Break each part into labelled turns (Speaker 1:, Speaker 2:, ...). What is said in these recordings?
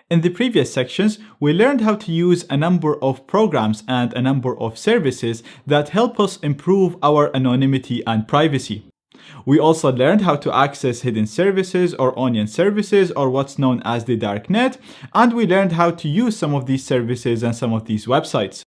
Speaker 1: In the previous sections, we learned how to use a number of programs and a number of services that help us improve our anonymity and privacy. We also learned how to access hidden services or onion services, or what's known as the dark net, and we learned how to use some of these services and some of these websites.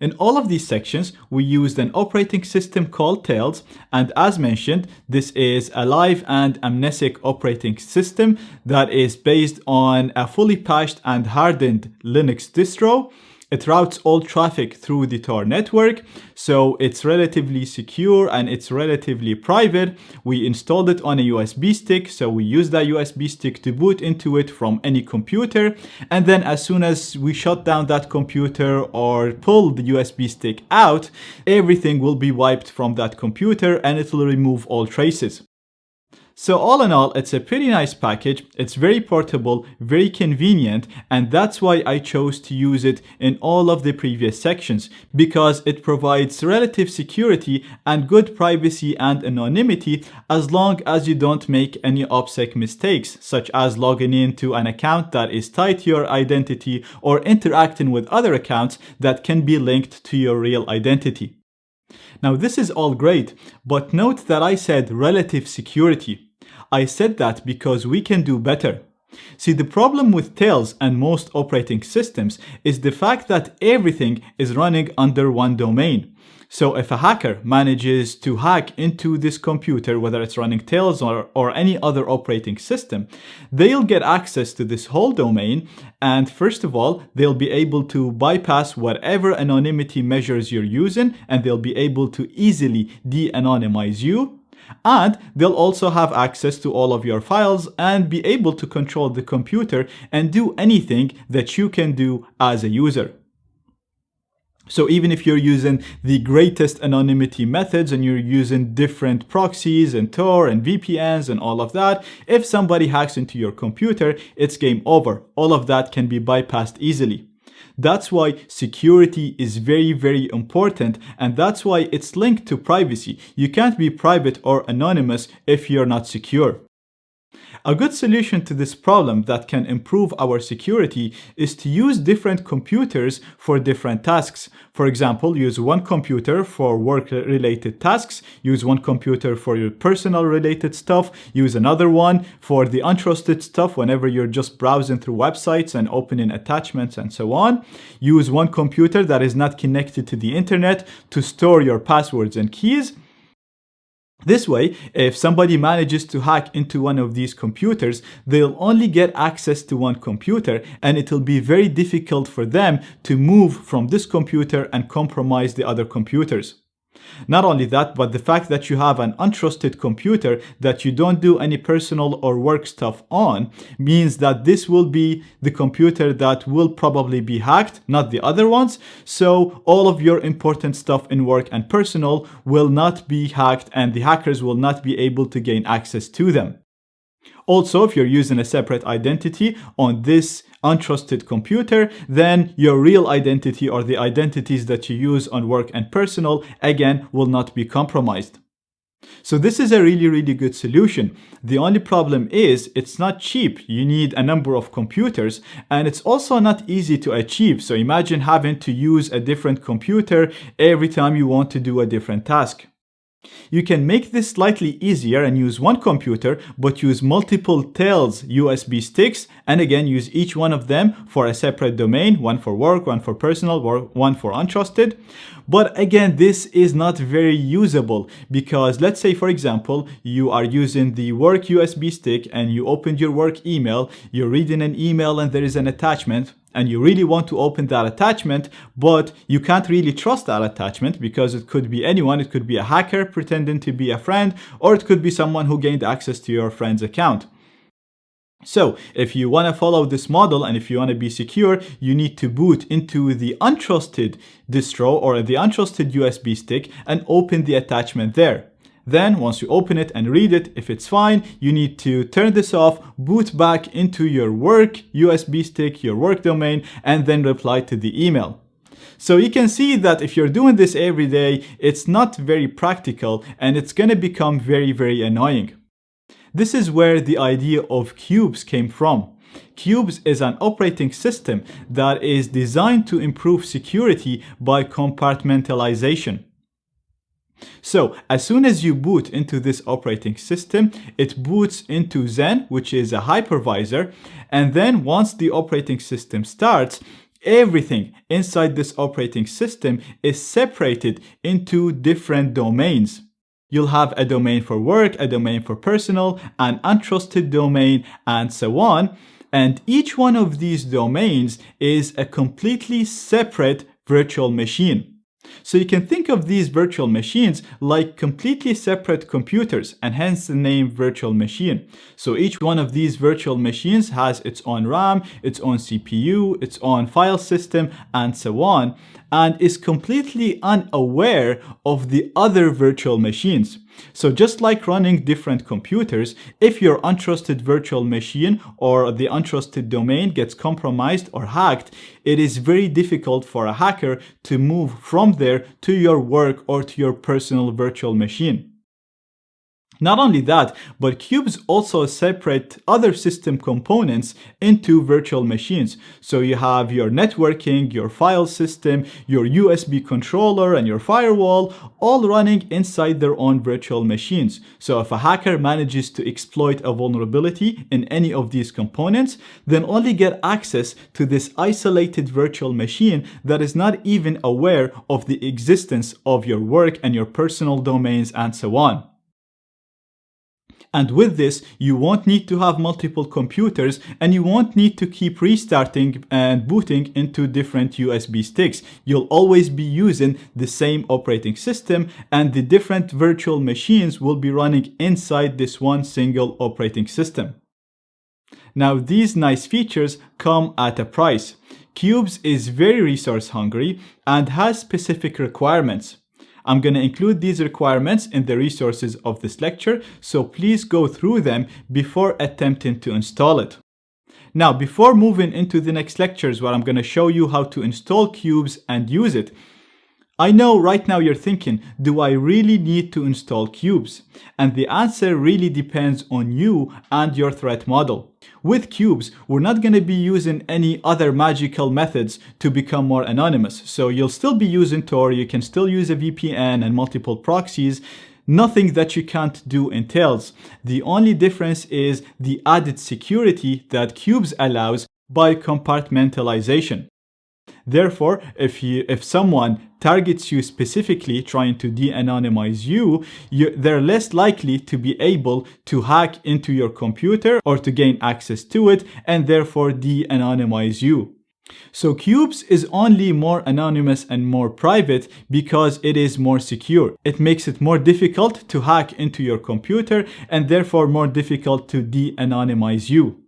Speaker 1: In all of these sections, we used an operating system called Tails, and as mentioned, this is a live and amnesic operating system that is based on a fully patched and hardened Linux distro. It routes all traffic through the Tor network, so it's relatively secure and it's relatively private. We installed it on a USB stick, so we use that USB stick to boot into it from any computer. And then as soon as we shut down that computer or pull the USB stick out, everything will be wiped from that computer and it will remove all traces. So all in all, it's a pretty nice package. It's very portable, very convenient, and that's why I chose to use it in all of the previous sections, because it provides relative security and good privacy and anonymity as long as you don't make any OPSEC mistakes, such as logging into an account that is tied to your identity or interacting with other accounts that can be linked to your real identity. Now this is all great, but note that I said relative security. I said that because we can do better. See, the problem with Tails and most operating systems is the fact that everything is running under one domain. So if a hacker manages to hack into this computer, whether it's running Tails or any other operating system, they'll get access to this whole domain. And first of all, they'll be able to bypass whatever anonymity measures you're using, and they'll be able to easily de-anonymize you. And they'll also have access to all of your files and be able to control the computer and do anything that you can do as a user. So even if you're using the greatest anonymity methods and you're using different proxies and Tor and VPNs and all of that, if somebody hacks into your computer, it's game over. All of that can be bypassed easily. That's why security is very, very important, and that's why it's linked to privacy. You can't be private or anonymous if you're not secure. A good solution to this problem that can improve our security is to use different computers for different tasks. For example, use one computer for work-related tasks, use one computer for your personal-related stuff, use another one for the untrusted stuff whenever you're just browsing through websites and opening attachments and so on. Use one computer that is not connected to the internet to store your passwords and keys. This way, if somebody manages to hack into one of these computers, they'll only get access to one computer, and it'll be very difficult for them to move from this computer and compromise the other computers. Not only that, but the fact that you have an untrusted computer that you don't do any personal or work stuff on means that this will be the computer that will probably be hacked, not the other ones. So all of your important stuff in work and personal will not be hacked, and the hackers will not be able to gain access to them. Also, if you're using a separate identity on this untrusted computer, then your real identity or the identities that you use on work and personal, again, will not be compromised. So this is a really, really good solution. The only problem is it's not cheap. You need a number of computers, and it's also not easy to achieve. So imagine having to use a different computer every time you want to do a different task. You can make this slightly easier and use one computer, but use multiple Tails USB sticks, and again use each one of them for a separate domain, one for work, one for personal, one for untrusted. But again, this is not very usable because let's say, for example, you are using the work USB stick and you opened your work email, you're reading an email and there is an attachment, and you really want to open that attachment, but you can't really trust that attachment because it could be anyone. It could be a hacker pretending to be a friend, or it could be someone who gained access to your friend's account. So if you want to follow this model and if you want to be secure, you need to boot into the untrusted distro or the untrusted USB stick and open the attachment there. Then once you open it and read it, if it's fine, you need to turn this off, boot back into your work USB stick, your work domain, and then reply to the email. So you can see that if you're doing this every day, it's not very practical and it's going to become very, very annoying. This is where the idea of Qubes came from. Qubes is an operating system that is designed to improve security by compartmentalization. So, as soon as you boot into this operating system, it boots into Zen, which is a hypervisor, and then once the operating system starts, everything inside this operating system is separated into different domains. You'll have a domain for work, a domain for personal, an untrusted domain, and so on. And each one of these domains is a completely separate virtual machine. So you can think of these virtual machines like completely separate computers, and hence the name virtual machine. So each one of these virtual machines has its own RAM, its own CPU, its own file system, and so on, and is completely unaware of the other virtual machines. So just like running different computers, if your untrusted virtual machine or the untrusted domain gets compromised or hacked, it is very difficult for a hacker to move from there to your work or to your personal virtual machine. Not only that, but Qubes also separate other system components into virtual machines. So you have your networking, your file system, your USB controller, and your firewall, all running inside their own virtual machines. So if a hacker manages to exploit a vulnerability in any of these components, then only get access to this isolated virtual machine that is not even aware of the existence of your work and your personal domains and so on. And with this, you won't need to have multiple computers, and you won't need to keep restarting and booting into different USB sticks. You'll always be using the same operating system, and the different virtual machines will be running inside this one single operating system. Now, these nice features come at a price. Qubes is very resource hungry and has specific requirements. I'm going to include these requirements in the resources of this lecture, so please go through them before attempting to install it. Now, before moving into the next lectures where I'm going to show you how to install Qubes and use it, I know right now you're thinking, do I really need to install Qubes? And the answer really depends on you and your threat model. With Qubes, we're not going to be using any other magical methods to become more anonymous. So you'll still be using Tor, you can still use a VPN and multiple proxies. Nothing that you can't do in Tails. The only difference is the added security that Qubes allows by compartmentalization. Therefore, if someone targets you specifically trying to de-anonymize you, they're less likely to be able to hack into your computer or to gain access to it and therefore de-anonymize you. So Qubes is only more anonymous and more private because it is more secure. It makes it more difficult to hack into your computer and therefore more difficult to de-anonymize you.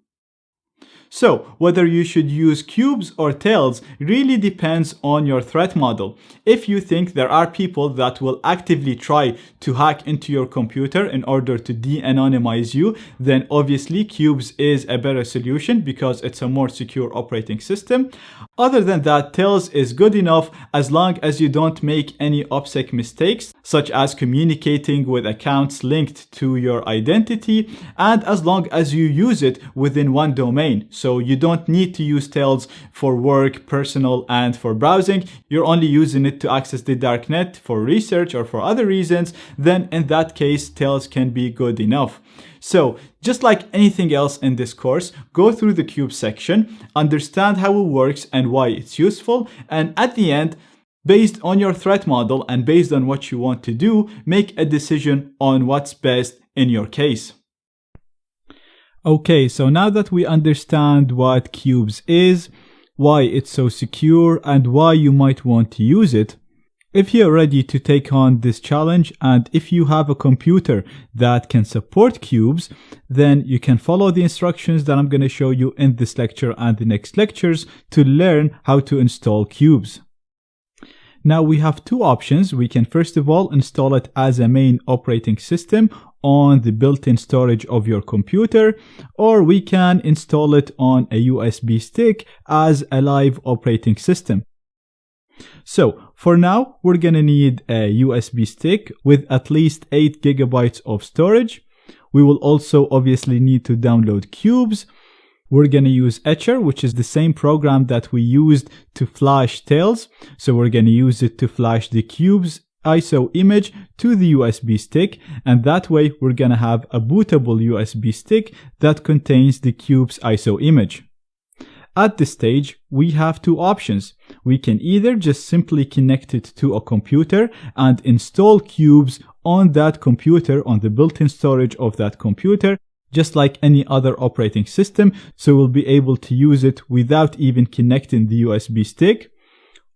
Speaker 1: So, whether you should use Qubes or Tails really depends on your threat model. If you think there are people that will actively try to hack into your computer in order to de-anonymize you, then obviously Qubes is a better solution because it's a more secure operating system. Other than that, Tails is good enough as long as you don't make any OPSEC mistakes, such as communicating with accounts linked to your identity, and as long as you use it within one domain. So you don't need to use Tails for work, personal, and for browsing. You're only using it to access the darknet for research or for other reasons. Then in that case, Tails can be good enough. So just like anything else in this course, go through the Qubes section, understand how it works and why it's useful, and at the end, based on your threat model and based on what you want to do, make a decision on what's best in your case. Okay, so now that we understand what Qubes is, why it's so secure, and why you might want to use it, if you're ready to take on this challenge and if you have a computer that can support Qubes, then you can follow the instructions that I'm going to show you in this lecture and the next lectures to learn how to install Qubes. Now we have two options. We can first of all install it as a main operating system on the built-in storage of your computer, or we can install it on a USB stick as a live operating system. So for now, we're gonna need a USB stick with at least 8 GB of storage. We will also obviously need to download Qubes. we're going to use Etcher, which is the same program that we used to flash Tails. So we're going to use it to flash the Qubes ISO image to the USB stick, and that way we're going to have a bootable USB stick that contains the Qubes ISO image. At this stage, we have two options. We can either just simply connect it to a computer and install Qubes on that computer, on the built-in storage of that computer, just like any other operating system, so we'll be able to use it without even connecting the USB stick.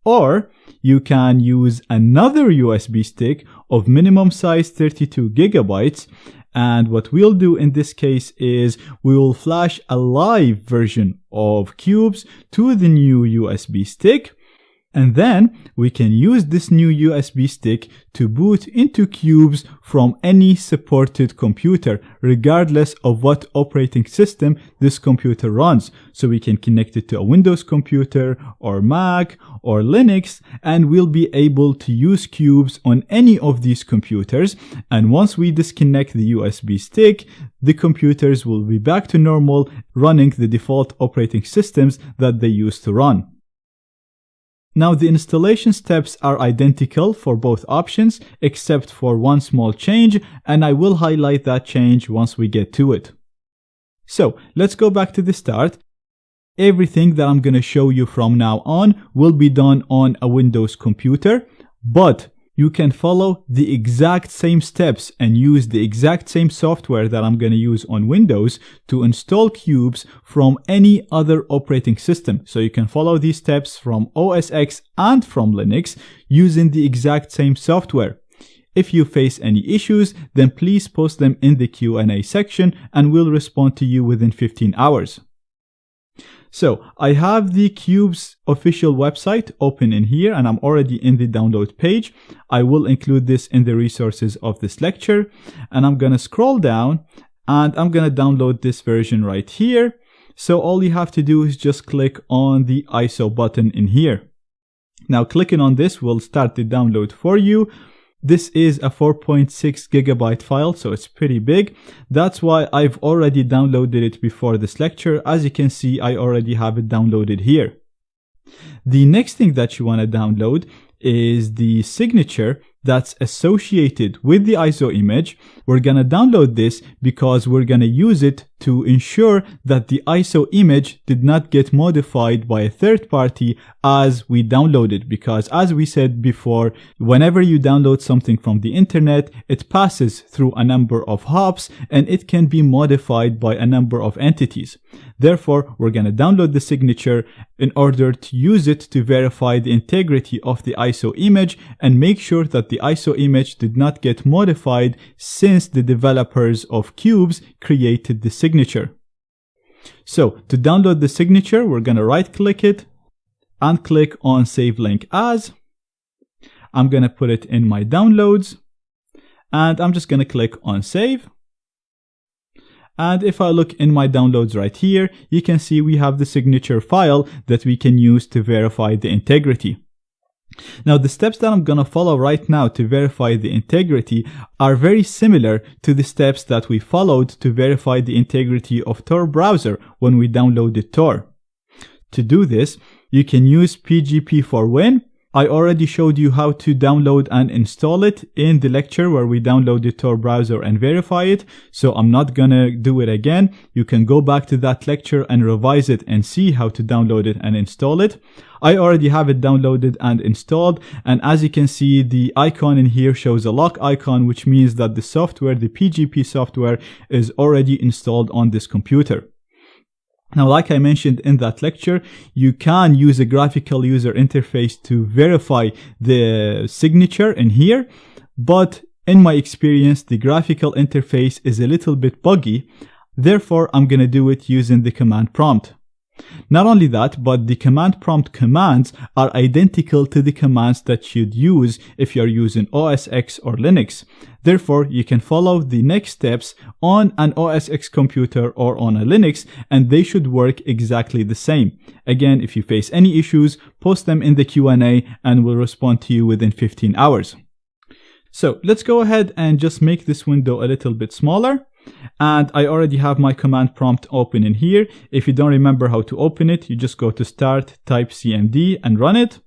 Speaker 1: Or you can use another USB stick of minimum size 32 gigabytes. And what we'll do in this case is we will flash a live version of Qubes to the new USB stick. And then we can use this new USB stick to boot into Qubes from any supported computer, regardless of what operating system this computer runs. So we can connect it to a Windows computer or Mac or Linux, and we'll be able to use Qubes on any of these computers. And once we disconnect the USB stick, the computers will be back to normal, running the default operating systems that they used to run. Now, the installation steps are identical for both options, except for one small change, and I will highlight that change once we get to it. So, let's go back to the start. Everything that I'm going to show you from now on will be done on a Windows computer, but you can follow the exact same steps and use the exact same software that I'm going to use on Windows to install Qubes from any other operating system. So you can follow these steps from OS X and from Linux using the exact same software. If you face any issues, then please post them in the Q&A section and we'll respond to you within 15 hours. So I have the Qubes official website open in here, and I'm already in the download page. I will include this in the resources of this lecture, and I'm going to scroll down and I'm going to download this version right here. So all you have to do is just click on the ISO button in here. Now clicking on this will start the download for you. This is a 4.6 gigabyte file, so it's pretty big. That's why I've already downloaded it before this lecture. As you can see, I already have it downloaded here. The next thing that you want to download is the signature that's associated with the ISO image. We're going to download this because we're going to use it to ensure that the ISO image did not get modified by a third party as we download it. Because as we said before, whenever you download something from the internet, it passes through a number of hops and it can be modified by a number of entities. Therefore, we're going to download the signature in order to use it to verify the integrity of the ISO image and make sure that the ISO image did not get modified since the developers of Qubes created the signature. So to download the signature, we're going to right click it and click on Save Link As. I'm going to put it in my downloads and I'm just going to click on Save. And if I look in my downloads right here, you can see we have the signature file that we can use to verify the integrity. Now, the steps that I'm going to follow right now to verify the integrity are very similar to the steps that we followed to verify the integrity of Tor browser when we downloaded Tor. To do this, you can use PGP4Win. I already showed you how to download and install it in the lecture where we downloaded Tor browser and verify it, so I'm not gonna do it again. You can go back to that lecture and revise it and see how to download it and install it. I already have it downloaded and installed, and as you can see, the icon in here shows a lock icon, which means that the software, the PGP software, is already installed on this computer. Now, like I mentioned in that lecture, you can use a graphical user interface to verify the signature in here, but in my experience, the graphical interface is a little bit buggy. Therefore, I'm going to do it using the command prompt. Not only that, but the command prompt commands are identical to the commands that you'd use if you're using OS X or Linux. Therefore, you can follow the next steps on an OS X computer or on a Linux, and they should work exactly the same. Again, if you face any issues, post them in the Q&A and we'll respond to you within 15 hours. So let's go ahead and just make this window a little bit smaller. And I already have my command prompt open in here. If you don't remember how to open it, you just go to Start, type CMD and run it.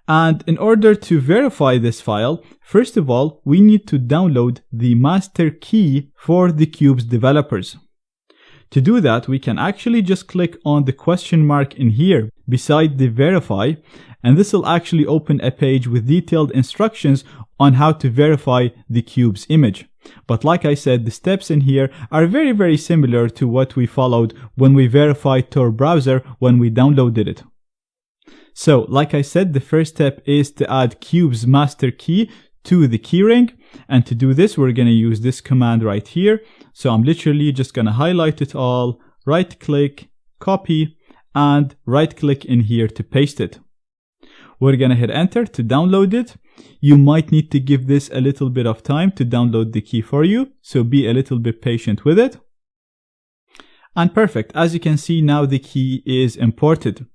Speaker 1: And in order to verify this file, first of all, we need to download the master key for the Qubes developers. To do that, we can actually just click on the question mark in here beside the verify, and this will actually open a page with detailed instructions on how to verify the Qubes image. But like I said, the steps in here are very similar to what we followed when we verified Tor browser when we downloaded it. So, like I said, the first step is to add Qubes master key to the keyring. And to do this, we're going to use this command right here. So I'm literally just going to highlight it all, right click, copy, and right click in here to paste it. We're going to hit enter to download it. You might need to give this a little bit of time to download the key for you. So be a little bit patient with it. And perfect. As you can see, now the key is imported.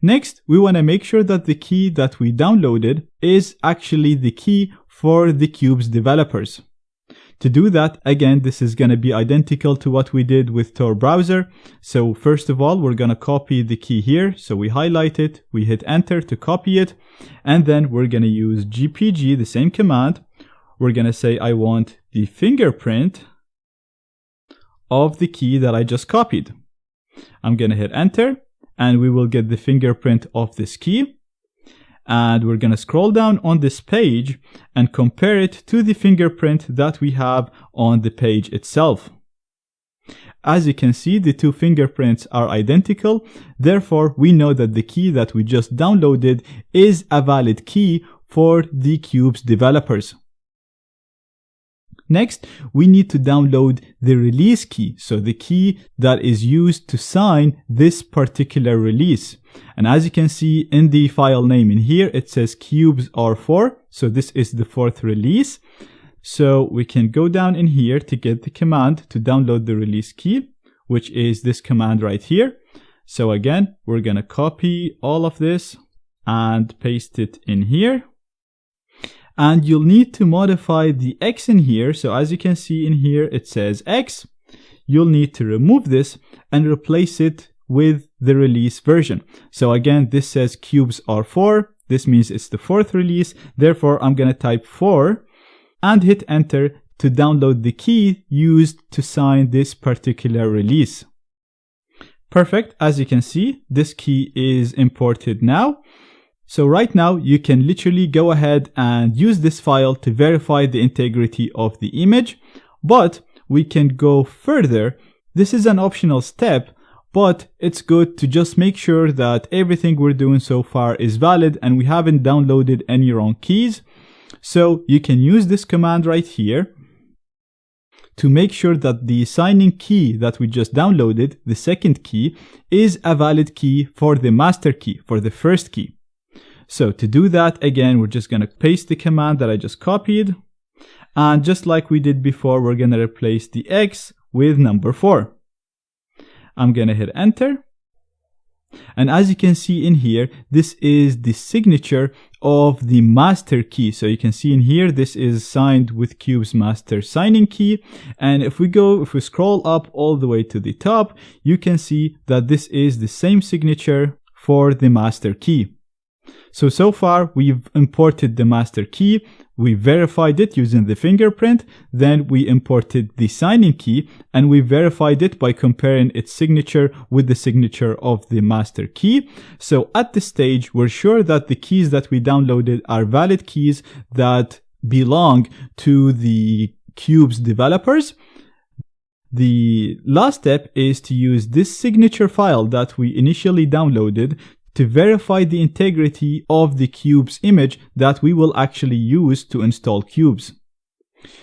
Speaker 1: Next, we want to make sure that the key that we downloaded is actually the key for the Qubes developers. To do that, again, this is going to be identical to what we did with Tor browser. So first of all, we're going to copy the key here. So we highlight it, we hit enter to copy it, and then we're going to use GPG, the same command. We're going to say, I want the fingerprint of the key that I just copied. I'm going to hit enter, and we will get the fingerprint of this key. And we're going to scroll down on this page and compare it to the fingerprint that we have on the page itself. As you can see, the two fingerprints are identical. Therefore, we know that the key that we just downloaded is a valid key for the Qubes developers. Next, we need to download the release key, so the key that is used to sign this particular release. And as you can see in the file name in here, it says Qubes R4, so this is the fourth release. So we can go down in here to get the command to download the release key, which is this command right here. So again, we're going to copy all of this and paste it in here. And you'll need to modify the X in here. So as you can see in here, it says X. You'll need to remove this and replace it with the release version. So again, this says Qubes R4. This means it's the fourth release. Therefore, I'm going to type 4 and hit enter to download the key used to sign this particular release. Perfect. As you can see, this key is imported now. So right now, you can literally go ahead and use this file to verify the integrity of the image, but we can go further. This is an optional step, but it's good to just make sure that everything we're doing so far is valid and we haven't downloaded any wrong keys. So you can use this command right here to make sure that the signing key that we just downloaded, the second key, is a valid key for the master key, for the first key. So to do that, again, we're just going to paste the command that I just copied. And just like we did before, we're going to replace the X with number 4. I'm going to hit enter. And as you can see in here, this is the signature of the master key. So you can see in here, this is signed with Qubes master signing key. And if we scroll up all the way to the top, you can see that this is the same signature for the master key. So far, we've imported the master key, we verified it using the fingerprint, then we imported the signing key, and we verified it by comparing its signature with the signature of the master key. So at this stage, we're sure that the keys that we downloaded are valid keys that belong to the Qubes developers. The last step is to use this signature file that we initially downloaded to verify the integrity of the Qubes image that we will actually use to install Qubes.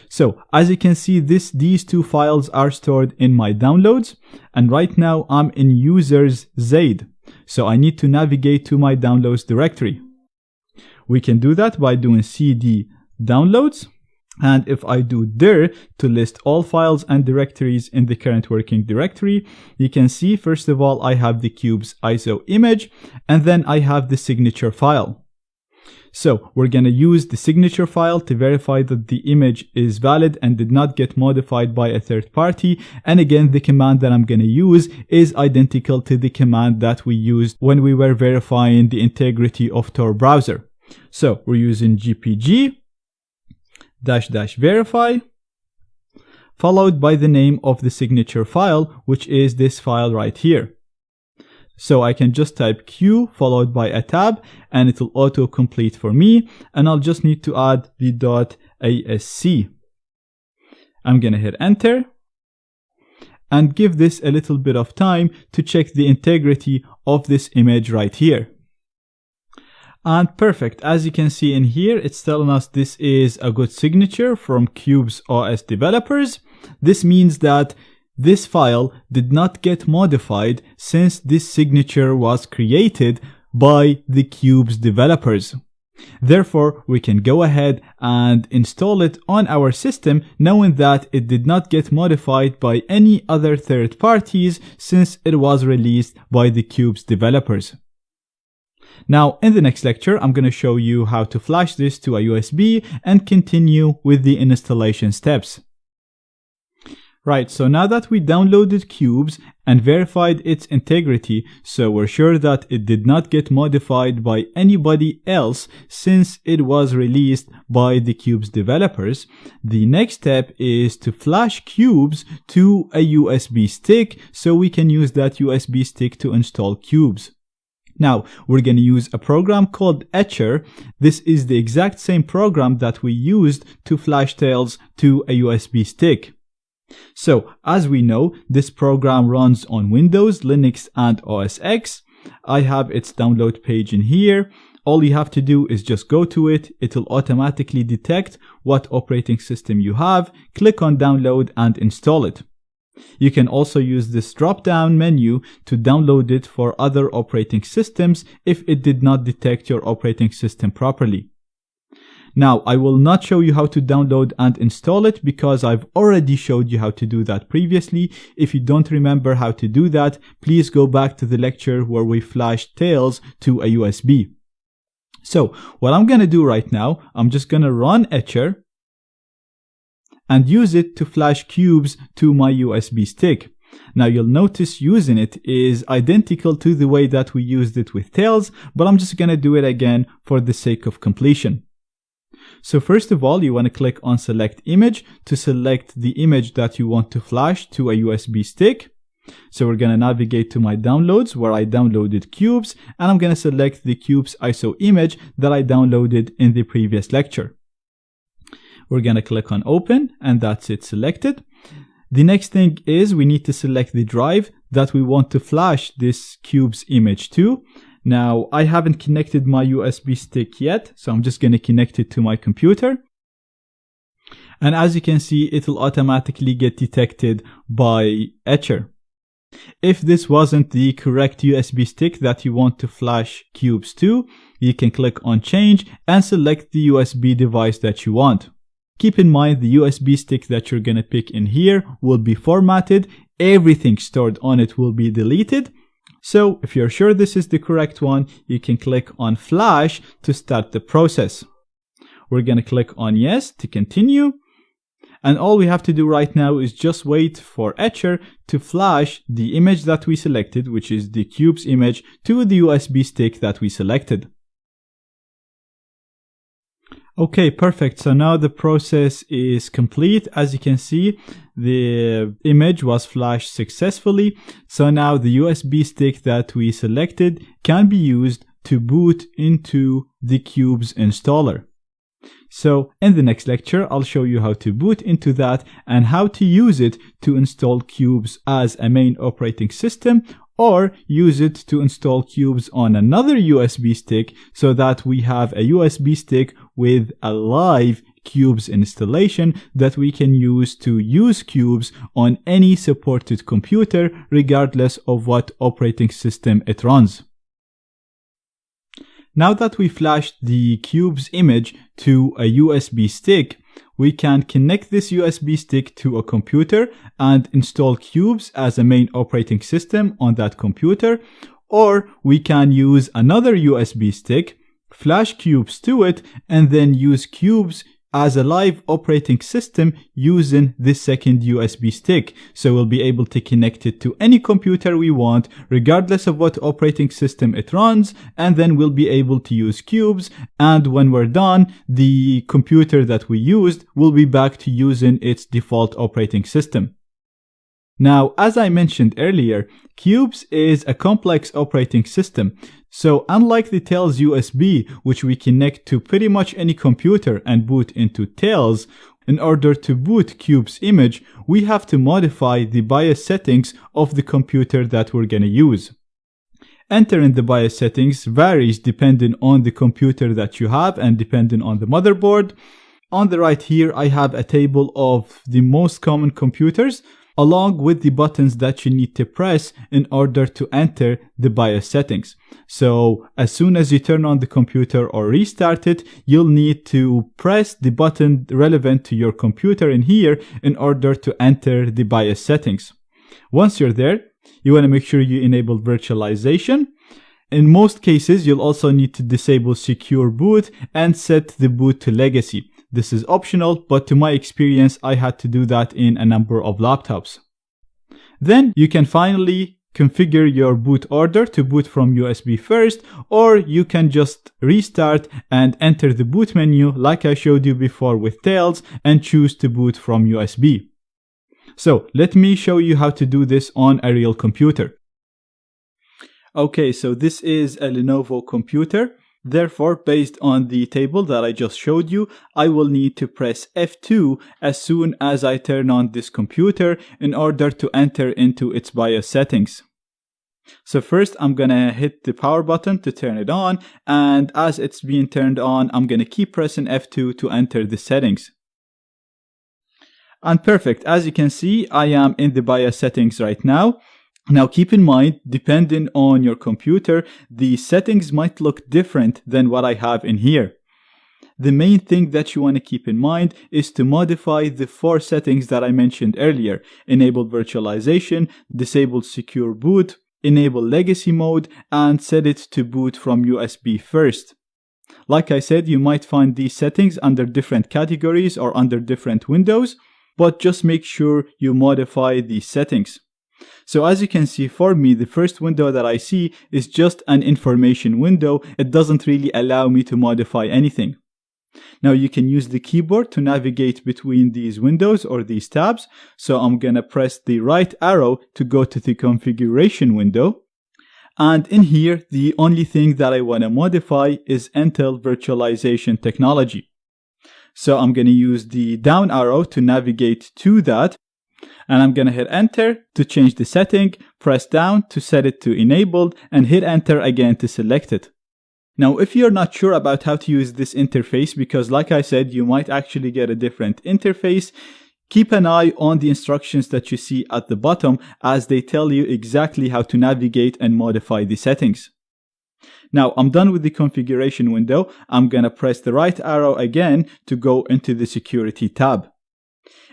Speaker 1: So as you can see, these two files are stored in my downloads, and right now I'm in users Zaid. So I need to navigate to my downloads directory. We can do that by doing cd downloads. And if I do dir to list all files and directories in the current working directory, you can see, first of all, I have the Qubes ISO image, and then I have the signature file. So we're going to use the signature file to verify that the image is valid and did not get modified by a third party. And again, the command that I'm going to use is identical to the command that we used when we were verifying the integrity of Tor browser. So we're using gpg --verify followed by the name of the signature file, which is this file right here. So I can just type Q followed by a tab and it will auto-complete for me, and I'll just need to add the .asc. I'm gonna hit enter and give this a little bit of time to check the integrity of this image right here. And perfect, as you can see in here, it's telling us this is a good signature from Qubes OS developers. This means that this file did not get modified since this signature was created by the Qubes developers. Therefore, we can go ahead and install it on our system knowing that it did not get modified by any other third parties since it was released by the Qubes developers. Now, in the next lecture, I'm going to show you how to flash this to a USB and continue with the installation steps. Right, so now that we downloaded Qubes and verified its integrity, so we're sure that it did not get modified by anybody else since it was released by the Qubes developers, the next step is to flash Qubes to a USB stick so we can use that USB stick to install Qubes. Now, we're going to use a program called Etcher. This is the exact same program that we used to flash Tails to a USB stick. So, as we know, this program runs on Windows, Linux, and OS X. I have its download page in here. All you have to do is just go to it. It'll automatically detect what operating system you have, click on download, and install it. You can also use this drop-down menu to download it for other operating systems if it did not detect your operating system properly. Now, I will not show you how to download and install it because I've already showed you how to do that previously. If you don't remember how to do that, please go back to the lecture where we flashed Tails to a USB. So, what I'm going to do right now, I'm just going to run Etcher and use it to flash Qubes to my USB stick. Now you'll notice using it is identical to the way that we used it with Tails, but I'm just going to do it again for the sake of completion. So first of all, you want to click on select image to select the image that you want to flash to a USB stick. So we're going to navigate to my downloads where I downloaded Qubes, and I'm going to select the Qubes ISO image that I downloaded in the previous lecture. We're going to click on open and that's it selected. The next thing is we need to select the drive that we want to flash this Qubes image to. Now, I haven't connected my USB stick yet, so I'm just going to connect it to my computer. And as you can see, it'll automatically get detected by Etcher. If this wasn't the correct USB stick that you want to flash Qubes to, you can click on change and select the USB device that you want. Keep in mind the USB stick that you're going to pick in here will be formatted. Everything stored on it will be deleted. So if you're sure this is the correct one, you can click on flash to start the process. We're going to click on yes to continue. And all we have to do right now is just wait for Etcher to flash the image that we selected, which is the Qubes image, to the USB stick that we selected. Okay, perfect. So now the process is complete. As you can see, the image was flashed successfully. So now the USB stick that we selected can be used to boot into the Qubes installer. So in the next lecture, I'll show you how to boot into that and how to use it to install Qubes as a main operating system, or use it to install Qubes on another USB stick so that we have a USB stick with a live Qubes installation that we can use to use Qubes on any supported computer regardless of what operating system it runs. Now that we flashed the Qubes image to a USB stick, we can connect this USB stick to a computer and install Qubes as a main operating system on that computer, or we can use another USB stick, flash Qubes to it, and then use Qubes as a live operating system using this second USB stick. So we'll be able to connect it to any computer we want, regardless of what operating system it runs, and then we'll be able to use Qubes. And when we're done, the computer that we used will be back to using its default operating system. Now, as I mentioned earlier, Qubes is a complex operating system. So unlike the Tails USB, which we connect to pretty much any computer and boot into Tails, in order to boot Qubes image, we have to modify the BIOS settings of the computer that we're going to use. Entering the BIOS settings varies depending on the computer that you have and depending on the motherboard. On the right here, I have a table of the most common computers, along with the buttons that you need to press in order to enter the BIOS settings. So as soon as you turn on the computer or restart it, you'll need to press the button relevant to your computer in here in order to enter the BIOS settings. Once you're there, you want to make sure you enable virtualization. In most cases, you'll also need to disable secure boot and set the boot to legacy. This is optional, but to my experience, I had to do that in a number of laptops. Then you can finally configure your boot order to boot from USB first, or you can just restart and enter the boot menu like I showed you before with Tails and choose to boot from USB. So let me show you how to do this on a real computer. Okay, so this is a Lenovo computer. Therefore, based on the table that I just showed you, I will need to press F2 as soon as I turn on this computer in order to enter into its BIOS settings. So first, I'm going to hit the power button to turn it on, and as it's being turned on, I'm going to keep pressing F2 to enter the settings. And perfect, as you can see, I am in the BIOS settings right now. Now keep in mind, depending on your computer, the settings might look different than what I have in here. The main thing that you want to keep in mind is to modify the 4 settings that I mentioned earlier: enable virtualization, disable secure boot, enable legacy mode, and set it to boot from USB first. Like I said, you might find these settings under different categories or under different windows, but just make sure you modify these settings. So as you can see, for me, the first window that I see is just an information window. It doesn't really allow me to modify anything. Now you can use the keyboard to navigate between these windows or these tabs. So I'm going to press the right arrow to go to the configuration window. And in here, the only thing that I want to modify is Intel virtualization technology. So I'm going to use the down arrow to navigate to that. And I'm going to hit enter to change the setting, press down to set it to enabled, and hit enter again to select it. Now, if you're not sure about how to use this interface, because like I said, you might actually get a different interface, keep an eye on the instructions that you see at the bottom, as they tell you exactly how to navigate and modify the settings. Now, I'm done with the configuration window. I'm going to press the right arrow again to go into the security tab.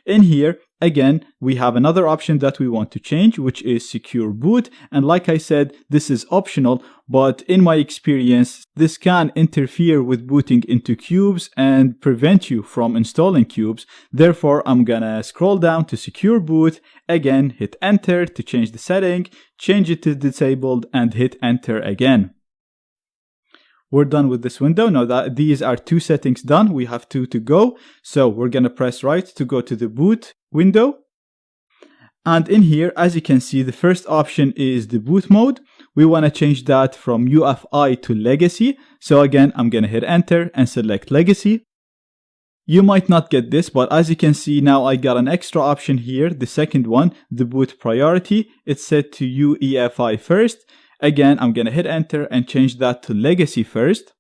Speaker 1: In here, again, we have another option that we want to change, which is secure boot. And like I said, this is optional, but in my experience, this can interfere with booting into Qubes and prevent you from installing Qubes. Therefore, I'm gonna scroll down to secure boot, again, hit enter to change the setting, change it to disabled, and hit enter again. We're done with this window. Now that these are 2 settings done, we have 2 to go. So we're going to press right to go to the boot window. And in here, as you can see, the first option is the boot mode. We want to change that from UFI to legacy. So again, I'm going to hit enter and select legacy. You might not get this, but as you can see now, I got an extra option here. The second one, the boot priority, it's set to UEFI first. Again, I'm going to hit enter and change that to legacy first.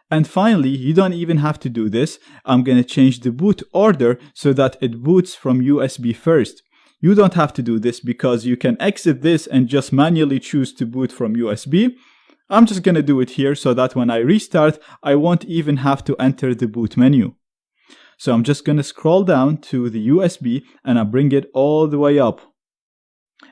Speaker 1: And finally, you don't even have to do this. I'm going to change the boot order so that it boots from USB first. You don't have to do this because you can exit this and just manually choose to boot from USB. I'm just going to do it here so that when I restart, I won't even have to enter the boot menu. So I'm just going to scroll down to the USB and I'll bring it all the way up.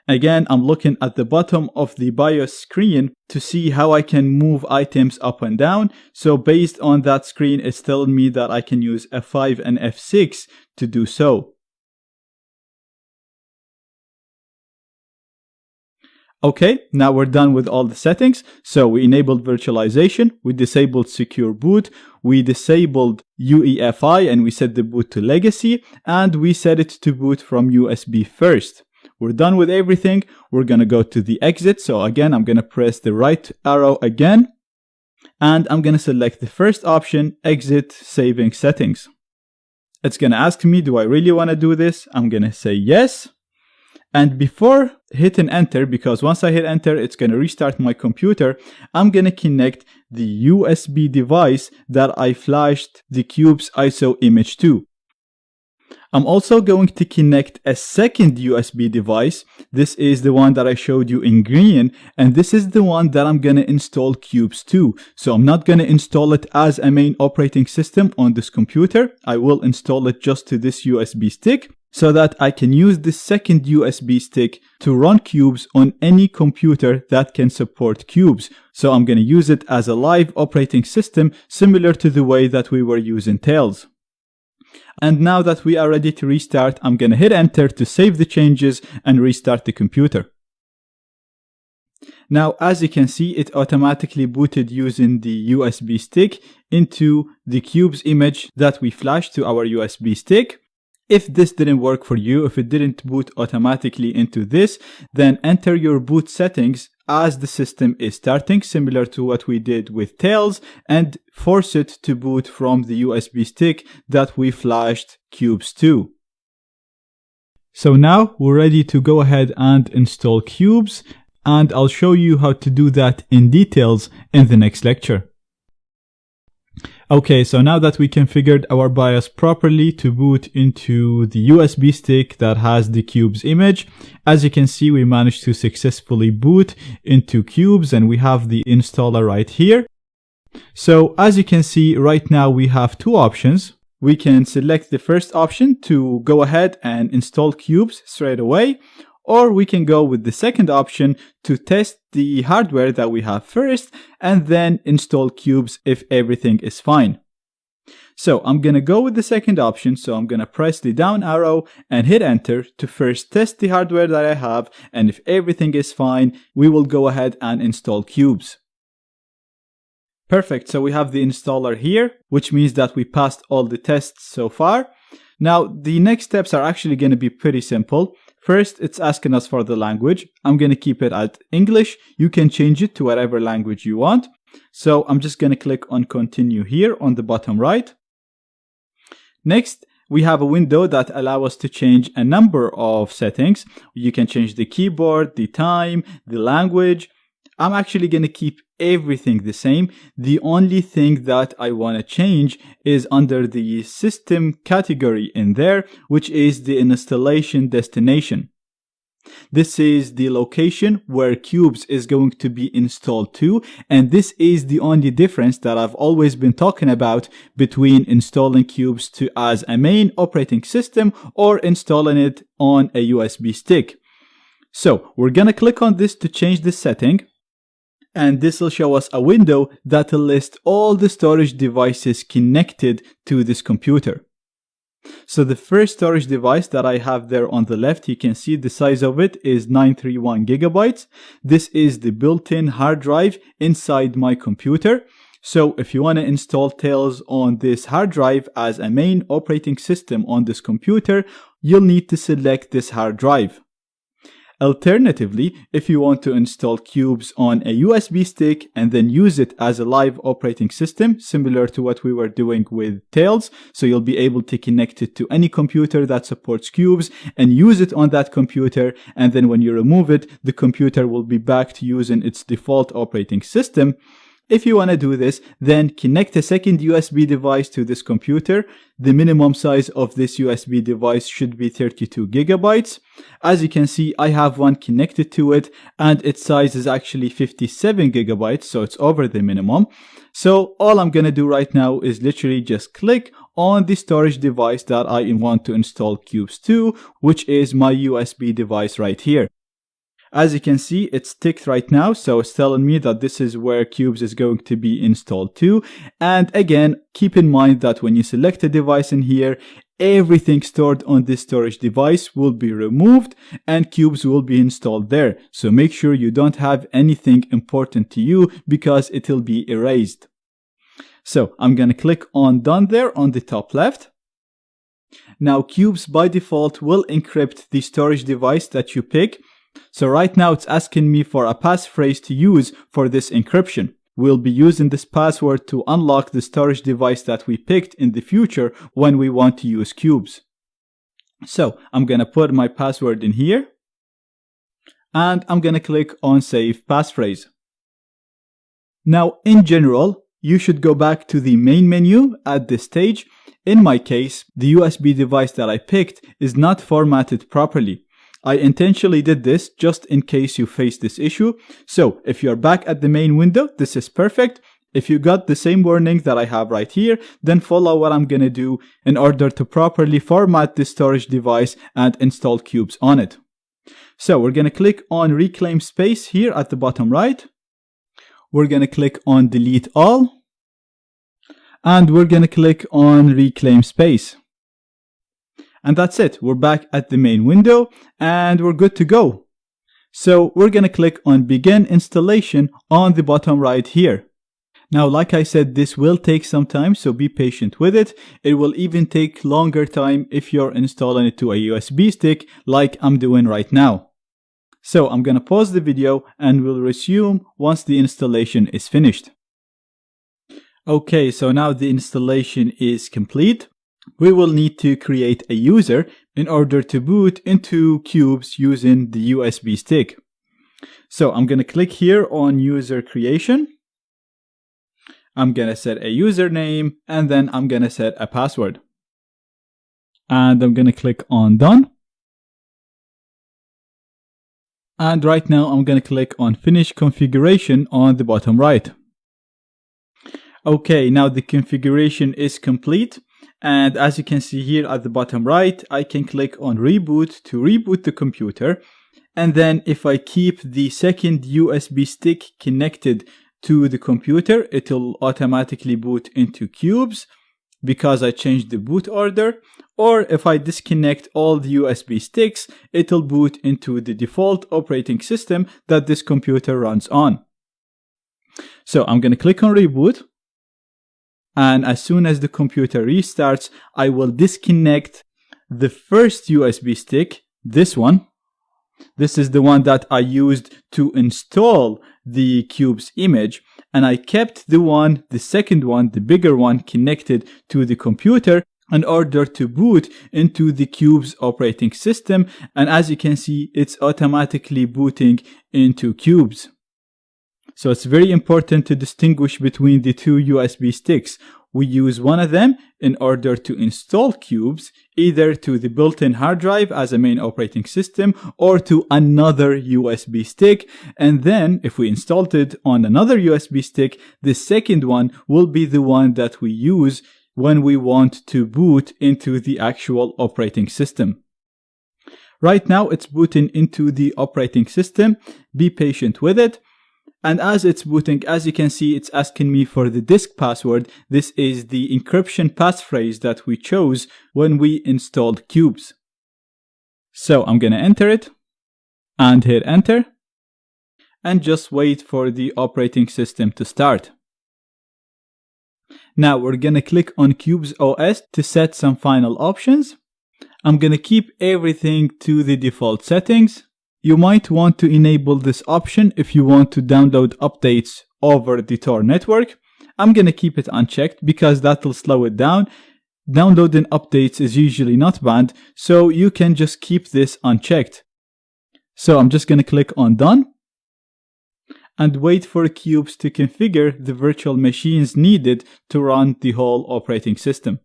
Speaker 1: Again, I'm looking at the bottom of the BIOS screen to see how I can move items up and down. So based on that screen, it's telling me that I can use F5 and F6 to do so. Okay, now we're done with all the settings. So we enabled virtualization, we disabled secure boot, we disabled UEFI and we set the boot to legacy, and we set it to boot from USB first. We're done with everything. We're going to go to the exit. So again, I'm going to press the right arrow again, and I'm going to select the first option, exit saving settings. It's going to ask me, do I really want to do this? I'm going to say yes. And before hitting enter, because once I hit enter, it's going to restart my computer, I'm going to connect the USB device that I flashed the Qubes ISO image to. I'm also going to connect a second USB device. This is the one that I showed you in green, and this is the one that I'm going to install Qubes to. So I'm not going to install it as a main operating system on this computer. I will install it just to this USB stick, so that I can use this second USB stick to run Qubes on any computer that can support Qubes. So I'm going to use it as a live operating system, similar to the way that we were using Tails. And now that we are ready to restart, I'm going to hit enter to save the changes and restart the computer. Now, as you can see, it automatically booted using the USB stick into the Qubes image that we flashed to our USB stick. If this didn't work for you, if it didn't boot automatically into this, then enter your boot settings as the system is starting, similar to what we did with Tails, and force it to boot from the USB stick that we flashed Qubes to. So now we're ready to go ahead and install Qubes, and I'll show you how to do that in details in the next lecture. Okay, so now that we configured our BIOS properly to boot into the USB stick that has the Qubes image, as you can see, we managed to successfully boot into Qubes, and we have the installer right here. So as you can see, right now we have two options. We can select the first option to go ahead and install Qubes straight away, or we can go with the second option to test the hardware that we have first and then install Qubes if everything is fine. So I'm going to go with the second option. So I'm going to press the down arrow and hit enter to first test the hardware that I have. And if everything is fine, we will go ahead and install Qubes. Perfect. So we have the installer here, which means that we passed all the tests so far. Now, the next steps are actually going to be pretty simple. First, it's asking us for the language. I'm going to keep it at English. You can change it to whatever language you want. So I'm just going to click on continue here on the bottom right. Next, we have a window that allows us to change a number of settings. You can change the keyboard, the time, the language. I'm actually going to keep everything the same. The only thing that I want to change is under the system category in there, which is the installation destination. This is the location where Qubes is going to be installed to, and this is the only difference that I've always been talking about between installing Qubes to as a main operating system or installing it on a USB stick. So we're going to click on this to change this setting. And this will show us a window that will list all the storage devices connected to this computer. So the first storage device that I have there on the left, you can see the size of it is 931 gigabytes. This is the built-in hard drive inside my computer. So if you want to install Tails on this hard drive as a main operating system on this computer, you'll need to select this hard drive. Alternatively, if you want to install Qubes on a USB stick and then use it as a live operating system, similar to what we were doing with Tails, so you'll be able to connect it to any computer that supports Qubes and use it on that computer, and then when you remove it, the computer will be back to using its default operating system. If you want to do this, then connect a second USB device to this computer. The minimum size of this USB device should be 32 gigabytes. As you can see, I have one connected to it and its size is actually 57 gigabytes, so it's over the minimum. So all I'm going to do right now is literally just click on the storage device that I want to install Qubes to, which is my USB device right here. As you can see, it's ticked right now, so it's telling me that this is where Qubes is going to be installed to. And again, keep in mind that when you select a device in here, everything stored on this storage device will be removed and Qubes will be installed there. So make sure you don't have anything important to you because it will be erased. So I'm going to click on Done there on the top left. Now Qubes by default will encrypt the storage device that you pick. So right now it's asking me for a passphrase to use for this encryption. We'll be using this password to unlock the storage device that we picked in the future when we want to use Qubes. So I'm going to put my password in here and I'm going to click on Save Passphrase. Now in general, you should go back to the main menu at this stage. In my case, the USB device that I picked is not formatted properly. I intentionally did this just in case you face this issue. So if you're back at the main window, this is perfect. If you got the same warning that I have right here, then follow what I'm going to do in order to properly format the storage device and install Qubes on it. So we're going to click on Reclaim Space here at the bottom right. We're going to click on Delete All. And we're going to click on Reclaim Space. And that's it. We're back at the main window and we're good to go. So we're going to click on Begin Installation on the bottom right here. Now, like I said, this will take some time, so be patient with it. It will even take longer time if you're installing it to a USB stick like I'm doing right now. So I'm going to pause the video and we'll resume once the installation is finished. Okay, so now the installation is complete. We will need to create a user in order to boot into Qubes using the USB stick. So I'm going to click here on User Creation. I'm going to set a username and then I'm going to set a password. And I'm going to click on Done. And right now I'm going to click on Finish Configuration on the bottom right. Okay, now the configuration is complete. And as you can see here at the bottom right, I can click on Reboot to reboot the computer. And then if I keep the second USB stick connected to the computer, it will automatically boot into Qubes because I changed the boot order. Or if I disconnect all the USB sticks, it will boot into the default operating system that this computer runs on. So I'm going to click on Reboot. And as soon as the computer restarts, I will disconnect the first USB stick, this one. This is the one that I used to install the Qubes image. And I kept the second one, the bigger one, connected to the computer in order to boot into the Qubes operating system. And as you can see, it's automatically booting into Qubes. So it's very important to distinguish between the two USB sticks. We use one of them in order to install Qubes, either to the built-in hard drive as a main operating system or to another USB stick. And then if we installed it on another USB stick, the second one will be the one that we use when we want to boot into the actual operating system. Right now it's booting into the operating system. Be patient with it. And as it's booting, as you can see, it's asking me for the disk password. This is the encryption passphrase that we chose when we installed Qubes. So I'm going to enter it and hit enter and just wait for the operating system to start. Now we're going to click on Qubes OS to set some final options. I'm going to keep everything to the default settings. You might want to enable this option if you want to download updates over the Tor network. I'm going to keep it unchecked because that will slow it down. Downloading updates is usually not banned, so you can just keep this unchecked. So I'm just going to click on Done and wait for Qubes to configure the virtual machines needed to run the whole operating system.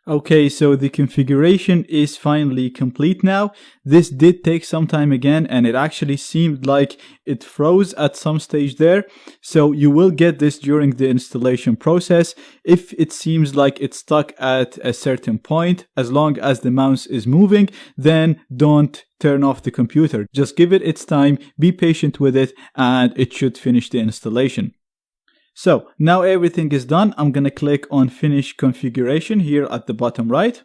Speaker 1: Okay, so the configuration is finally complete now. This did take some time again, and it actually seemed like it froze at some stage there. So you will get this during the installation process. If it seems like it's stuck at a certain point, as long as the mouse is moving, then don't turn off the computer. Just give it its time, be patient with it, and it should finish the installation. So now everything is done. I'm going to click on Finish Configuration here at the bottom right.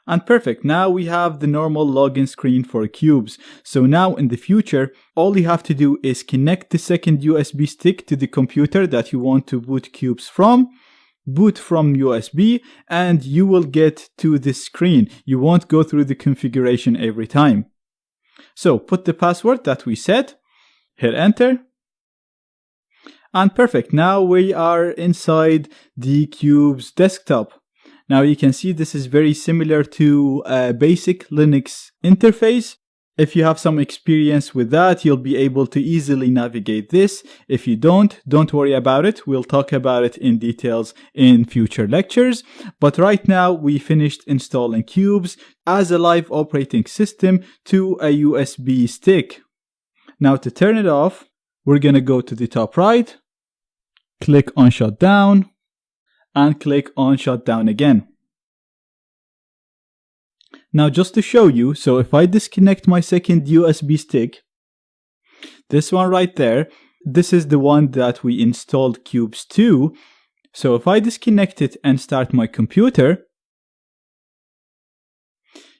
Speaker 1: And perfect. Now we have the normal login screen for Qubes. So now in the future, all you have to do is connect the second USB stick to the computer that you want to boot Qubes from. Boot from USB, and you will get to this screen. You won't go through the configuration every time. So put the password that we set, hit enter. And perfect, now we are inside the Qubes desktop. Now you can see this is very similar to a basic Linux interface. If you have some experience with that, you'll be able to easily navigate this. If you don't worry about it. We'll talk about it in details in future lectures. But right now we finished installing Qubes as a live operating system to a USB stick. Now to turn it off, we're going to go to the top right, click on shutdown, and click on shutdown again. Now just to show you, so if I disconnect my second USB stick, this one right there, this is the one that we installed Qubes to. So if I disconnect it and start my computer,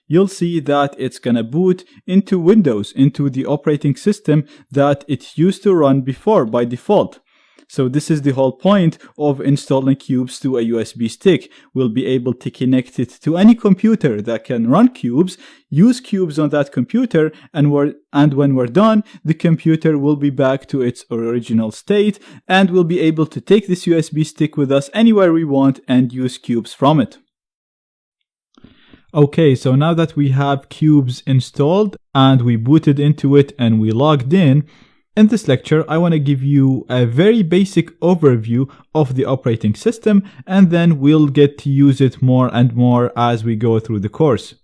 Speaker 1: you'll see that it's gonna boot into Windows, into the operating system that it used to run before by default. So this is the whole point of installing Qubes to a USB stick. We'll be able to connect it to any computer that can run Qubes, use Qubes on that computer, and when we're done, the computer will be back to its original state, and we'll be able to take this USB stick with us anywhere we want and use Qubes from it. Okay, so now that we have Qubes installed and we booted into it and we logged in this lecture, I want to give you a very basic overview of the operating system, and then we'll get to use it more and more as we go through the course.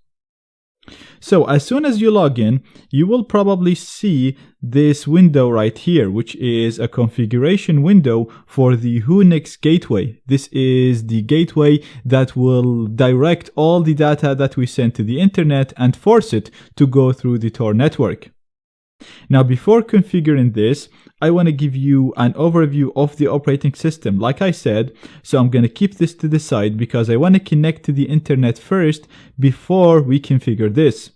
Speaker 1: So as soon as you log in, you will probably see this window right here, which is a configuration window for the Whonix gateway. This is the gateway that will direct all the data that we send to the internet and force it to go through the Tor network. Now, before configuring this, I want to give you an overview of the operating system, like I said. So I'm going to keep this to the side because I want to connect to the internet first before we configure this.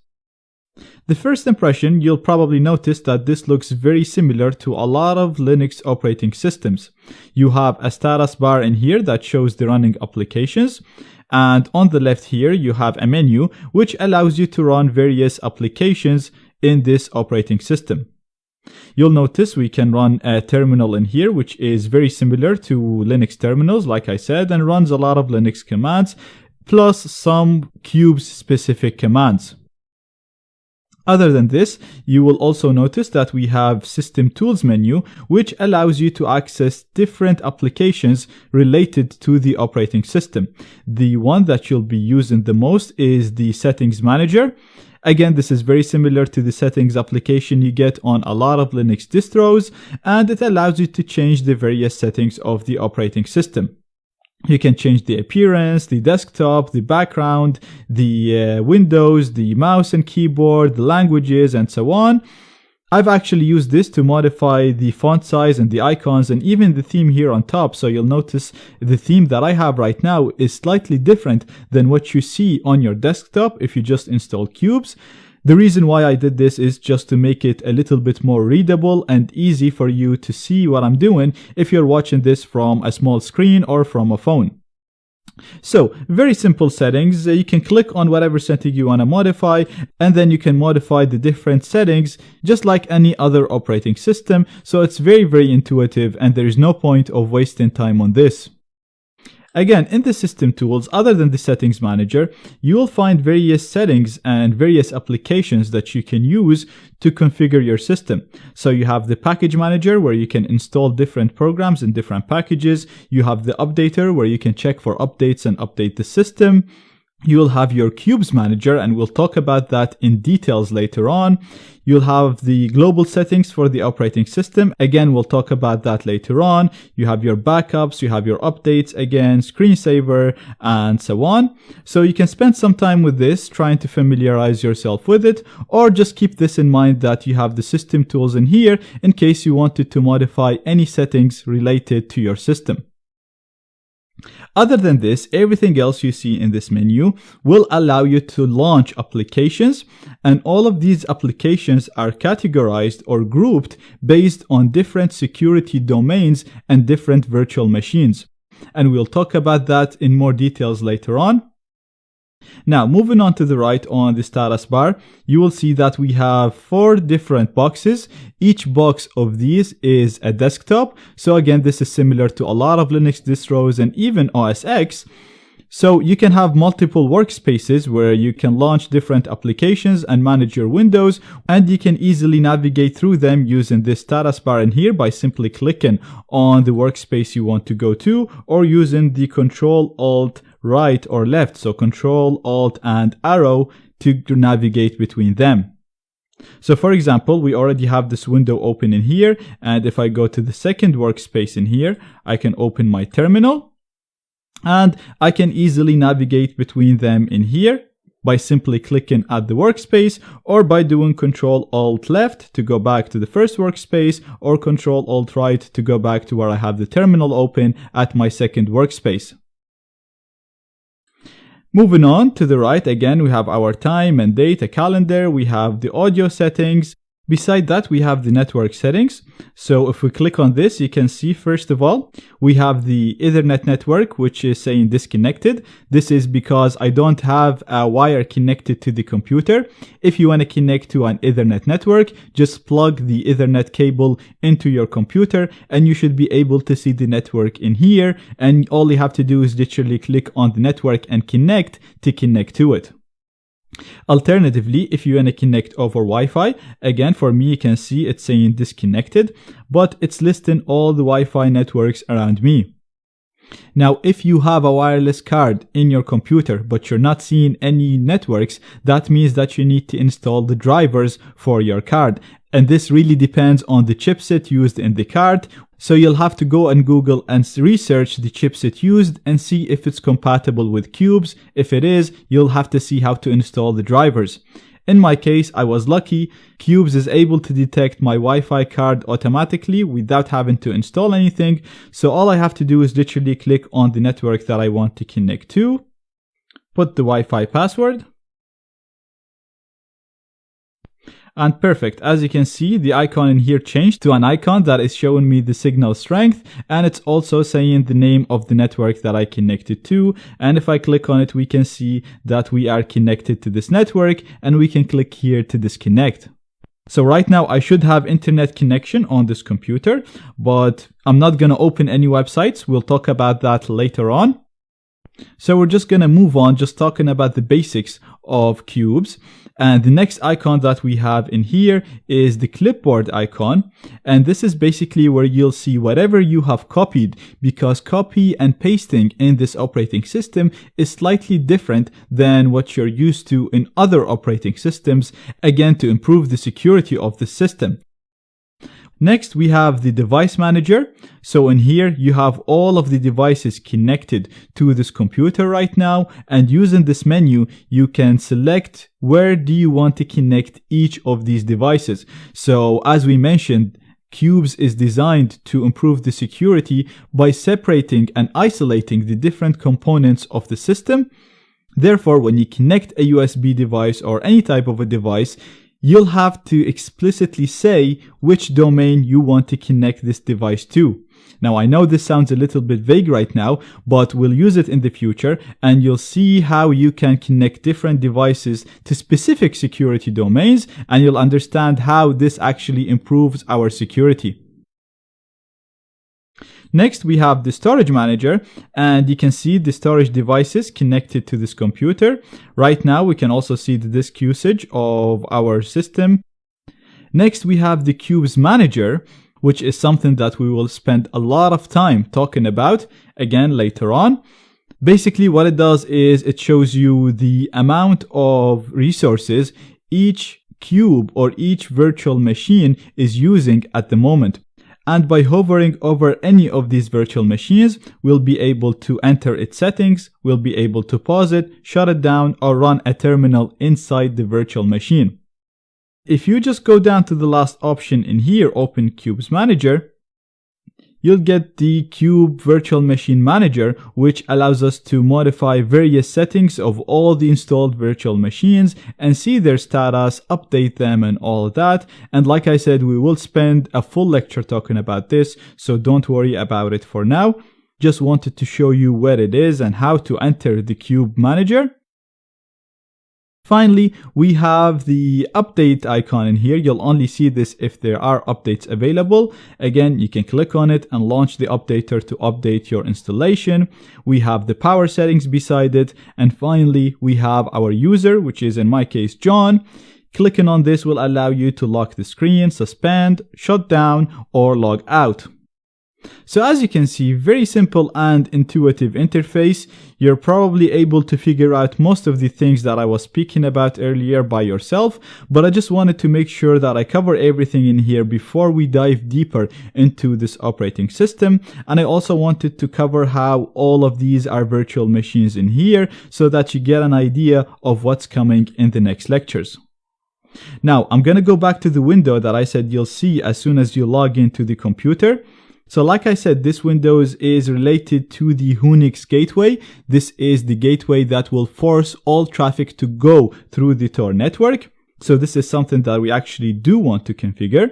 Speaker 1: The first impression, you'll probably notice that this looks very similar to a lot of Linux operating systems. You have a status bar in here that shows the running applications. And on the left here, you have a menu which allows you to run various applications in this operating system. You'll notice we can run a terminal in here, which is very similar to Linux terminals, like I said, and runs a lot of Linux commands, plus some Qubes specific commands. Other than this, you will also notice that we have System Tools menu, which allows you to access different applications related to the operating system. The one that you'll be using the most is the Settings Manager. Again, this is very similar to the settings application you get on a lot of Linux distros, and it allows you to change the various settings of the operating system. You can change the appearance, the desktop, the background, the windows, the mouse and keyboard, the languages, and so on. I've actually used this to modify the font size and the icons and even the theme here on top. So you'll notice the theme that I have right now is slightly different than what you see on your desktop if you just install Qubes. The reason why I did this is just to make it a little bit more readable and easy for you to see what I'm doing if you're watching this from a small screen or from a phone. So, very simple settings. You can click on whatever setting you want to modify, and then you can modify the different settings just like any other operating system. So it's very, very intuitive, and there is no point of wasting time on this. Again, in the system tools, other than the settings manager, you will find various settings and various applications that you can use to configure your system. So you have the package manager where you can install different programs in different packages. You have the updater where you can check for updates and update the system. You'll have your Qubes manager, and we'll talk about that in details later on. You'll have the global settings for the operating system. Again, we'll talk about that later on. You have your backups, you have your updates, again, screensaver, and so on. So you can spend some time with this, trying to familiarize yourself with it, or just keep this in mind that you have the system tools in here in case you wanted to modify any settings related to your system. Other than this, everything else you see in this menu will allow you to launch applications, and all of these applications are categorized or grouped based on different security domains and different virtual machines. And we'll talk about that in more details later on. Now, moving on to the right on the status bar, you will see that we have 4 different boxes. Each box of these is a desktop. So again, this is similar to a lot of Linux distros and even OS X. So you can have multiple workspaces where you can launch different applications and manage your windows, and you can easily navigate through them using this status bar in here by simply clicking on the workspace you want to go to, or using the Control Alt right or left, so Control Alt and arrow to navigate between them. So for example, we already have this window open in here, and if I go to the second workspace in here, I can open my terminal. And I can easily navigate between them in here by simply clicking at the workspace, or by doing Control Alt left to go back to the first workspace, or Control Alt right to go back to where I have the terminal open at my second workspace. Moving on to the right, again, we have our time and date, a calendar, we have the audio settings. Beside that, we have the network settings. So if we click on this, you can see, first of all, we have the Ethernet network, which is saying disconnected. This is because I don't have a wire connected to the computer. If you want to connect to an Ethernet network, just plug the Ethernet cable into your computer and you should be able to see the network in here. And all you have to do is literally click on the network and connect to it. Alternatively, if you want to connect over Wi-Fi, again, for me, you can see it's saying disconnected, but it's listing all the Wi-Fi networks around me. Now, if you have a wireless card in your computer, but you're not seeing any networks, that means that you need to install the drivers for your card. And this really depends on the chipset used in the card. So you'll have to go and Google and research the chipset used and see if it's compatible with Qubes. If it is, you'll have to see how to install the drivers. In my case, I was lucky. Qubes is able to detect my Wi-Fi card automatically without having to install anything. So all I have to do is literally click on the network that I want to connect to, put the Wi-Fi password, and perfect. As you can see, the icon in here changed to an icon that is showing me the signal strength, and it's also saying the name of the network that I connected to. And if I click on it, we can see that we are connected to this network, and we can click here to disconnect. So right now I should have internet connection on this computer, but I'm not going to open any websites. We'll talk about that later on. So we're just going to move on, just talking about the basics of Qubes. And the next icon that we have in here is the clipboard icon. And this is basically where you'll see whatever you have copied, because copy and pasting in this operating system is slightly different than what you're used to in other operating systems, again, to improve the security of the system. Next, we have the device manager. So in here, you have all of the devices connected to this computer right now. And using this menu, you can select where do you want to connect each of these devices. So as we mentioned, Qubes is designed to improve the security by separating and isolating the different components of the system. Therefore, when you connect a USB device or any type of a device, you'll have to explicitly say which domain you want to connect this device to. Now, I know this sounds a little bit vague right now, but we'll use it in the future, and you'll see how you can connect different devices to specific security domains, and you'll understand how this actually improves our security. Next, we have the storage manager, and you can see the storage devices connected to this computer. Right now, we can also see the disk usage of our system. Next, we have the Qubes manager, which is something that we will spend a lot of time talking about again later on. Basically, what it does is it shows you the amount of resources each cube or each virtual machine is using at the moment. And by hovering over any of these virtual machines, we'll be able to enter its settings, we'll be able to pause it, shut it down, or run a terminal inside the virtual machine. If you just go down to the last option in here, Open Qubes Manager, you'll get the Qube Virtual Machine Manager, which allows us to modify various settings of all the installed virtual machines and see their status, update them, and all of that. And like I said, we will spend a full lecture talking about this, so don't worry about it for now. Just wanted to show you where it is and how to enter the Qube Manager. Finally, we have the update icon in here. You'll only see this if there are updates available. Again, you can click on it and launch the updater to update your installation. We have the power settings beside it. And finally, we have our user, which is in my case, John. Clicking on this will allow you to lock the screen, suspend, shut down, or log out. So as you can see, very simple and intuitive interface. You're probably able to figure out most of the things that I was speaking about earlier by yourself, but I just wanted to make sure that I cover everything in here before we dive deeper into this operating system. And I also wanted to cover how all of these are virtual machines in here so that you get an idea of what's coming in the next lectures. Now, I'm going to go back to the window that I said you'll see as soon as you log into the computer. So like I said, this Windows is related to the Unix gateway. This is the gateway that will force all traffic to go through the Tor network. So this is something that we actually do want to configure.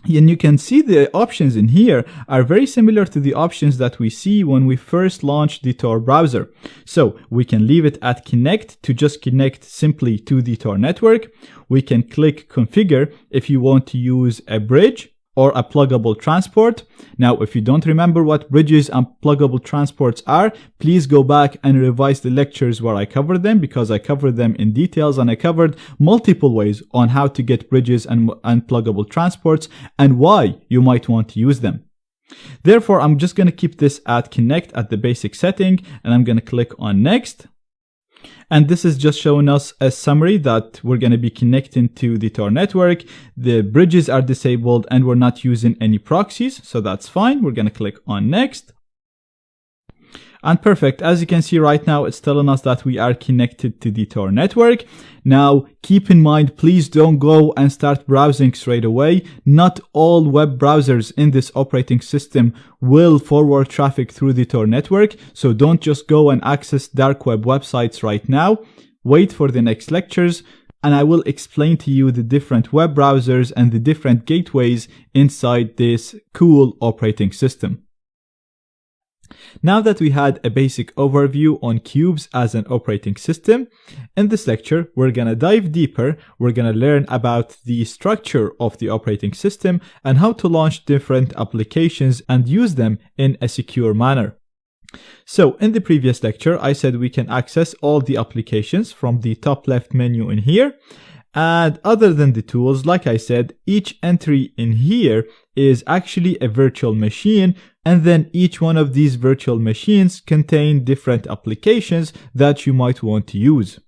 Speaker 1: And you can see the options in here are very similar to the options that we see when we first launched the Tor browser. So we can leave it at connect to just connect simply to the Tor network. We can click configure if you want to use a bridge or a pluggable transport. Now, if you don't remember what bridges and pluggable transports are, please go back and revise the lectures where I covered them, because I covered them in details and I covered multiple ways on how to get bridges and pluggable transports and why you might want to use them. Therefore, I'm just going to keep this at connect at the basic setting, and I'm going to click on next. And this is just showing us a summary that we're going to be connecting to the Tor network. The bridges are disabled and we're not using any proxies, so that's fine. We're going to click on next. And perfect. As you can see right now, it's telling us that we are connected to the Tor network. Now, keep in mind, please don't go and start browsing straight away. Not all web browsers in this operating system will forward traffic through the Tor network. So don't just go and access dark web websites right now. Wait for the next lectures, and I will explain to you the different web browsers and the different gateways inside this cool operating system. Now that we had a basic overview on Qubes as an operating system, in this lecture, we're going to dive deeper. We're going to learn about the structure of the operating system and how to launch different applications and use them in a secure manner. So in the previous lecture, I said we can access all the applications from the top left menu in here. And other than the tools, like I said, each entry in here is actually a virtual machine, and then each one of these virtual machines contain different applications that you might want to use.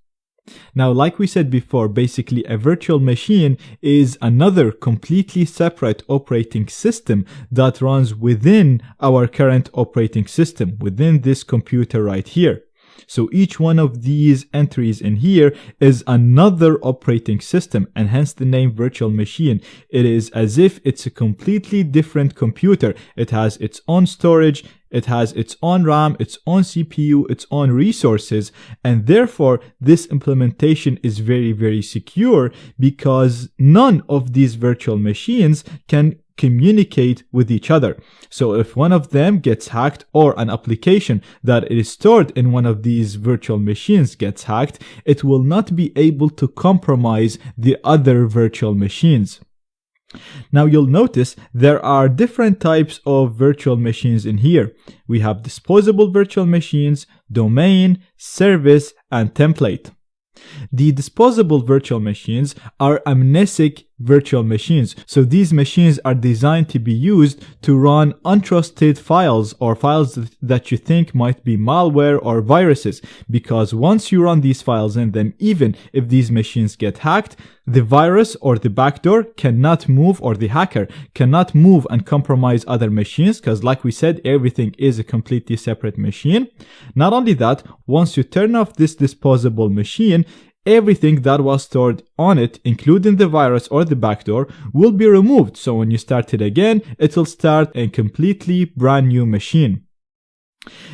Speaker 1: Now, like we said before, basically a virtual machine is another completely separate operating system that runs within our current operating system, within this computer right here. So each one of these entries in here is another operating system, and hence the name virtual machine. It is as if it's a completely different computer. It has its own storage, it has its own RAM, its own CPU, its own resources, and therefore this implementation is very, very secure because none of these virtual machines can communicate with each other. So if one of them gets hacked, or an application that is stored in one of these virtual machines gets hacked, it will not be able to compromise the other virtual machines. Now you'll notice there are different types of virtual machines in here. We have disposable virtual machines, domain, service, and template. The disposable virtual machines are amnesic virtual machines. So these machines are designed to be used to run untrusted files or files that you think might be malware or viruses, because once you run these files in them, even if these machines get hacked, the virus or the backdoor cannot move, or the hacker cannot move and compromise other machines, because like we said, everything is a completely separate machine. Not only that, once you turn off this disposable machine, everything that was stored on it, including the virus or the backdoor, will be removed. So when you start it again, it will start a completely brand new machine.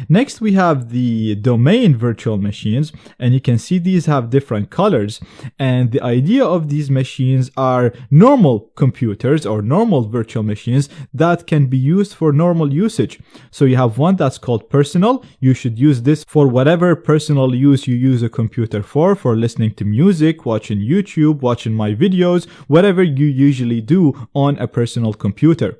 Speaker 1: Next, we have the domain virtual machines, and you can see these have different colors. And the idea of these machines are normal computers or normal virtual machines that can be used for normal usage. So you have one that's called personal. You should use this for whatever personal use you use a computer for listening to music, watching YouTube, watching my videos, whatever you usually do on a personal computer.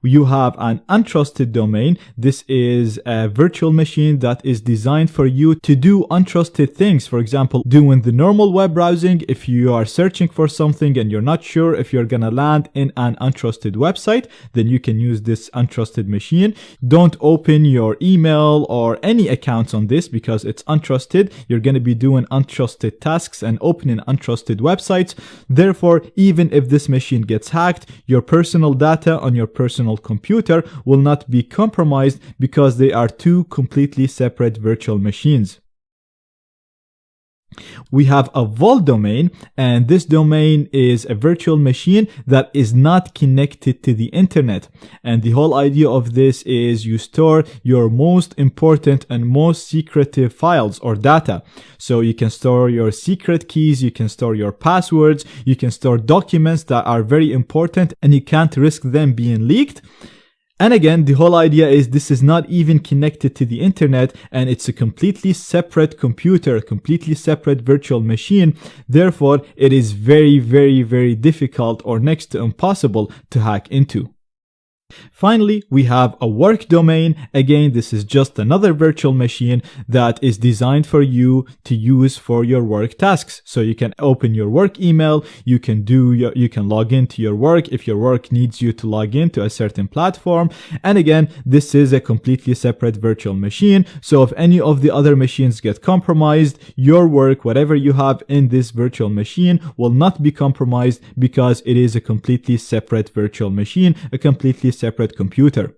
Speaker 1: You have an untrusted domain. This is a virtual machine that is designed for you to do untrusted things. For example, doing the normal web browsing. If you are searching for something and you're not sure if you're gonna land in an untrusted website, then you can use this untrusted machine. Don't open your email or any accounts on this because it's untrusted. You're gonna be doing untrusted tasks and opening untrusted websites. Therefore, even if this machine gets hacked, your personal data on your personal computer will not be compromised because they are two completely separate virtual machines. We have a vault domain, and this domain is a virtual machine that is not connected to the internet. And the whole idea of this is you store your most important and most secretive files or data. So you can store your secret keys, you can store your passwords, you can store documents that are very important and you can't risk them being leaked. And again, the whole idea is this is not even connected to the internet, and it's a completely separate computer, a completely separate virtual machine. Therefore, it is very, very, very difficult or next to impossible to hack into. Finally, we have a work domain. Again, this is just another virtual machine that is designed for you to use for your work tasks. So you can open your work email, you can log into your work if your work needs you to log into a certain platform. And again, this is a completely separate virtual machine. So if any of the other machines get compromised, your work, whatever you have in this virtual machine, will not be compromised because it is a completely separate virtual machine, a completely separate computer.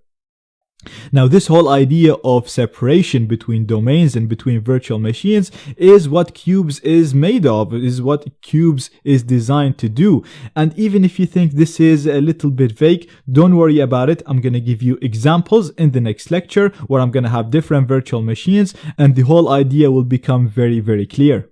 Speaker 1: Now, this whole idea of separation between domains and between virtual machines is what Qubes is made of, is what Qubes is designed to do. And even if you think this is a little bit vague, don't worry about it. I'm going to give you examples in the next lecture where I'm going to have different virtual machines and the whole idea will become very, very clear.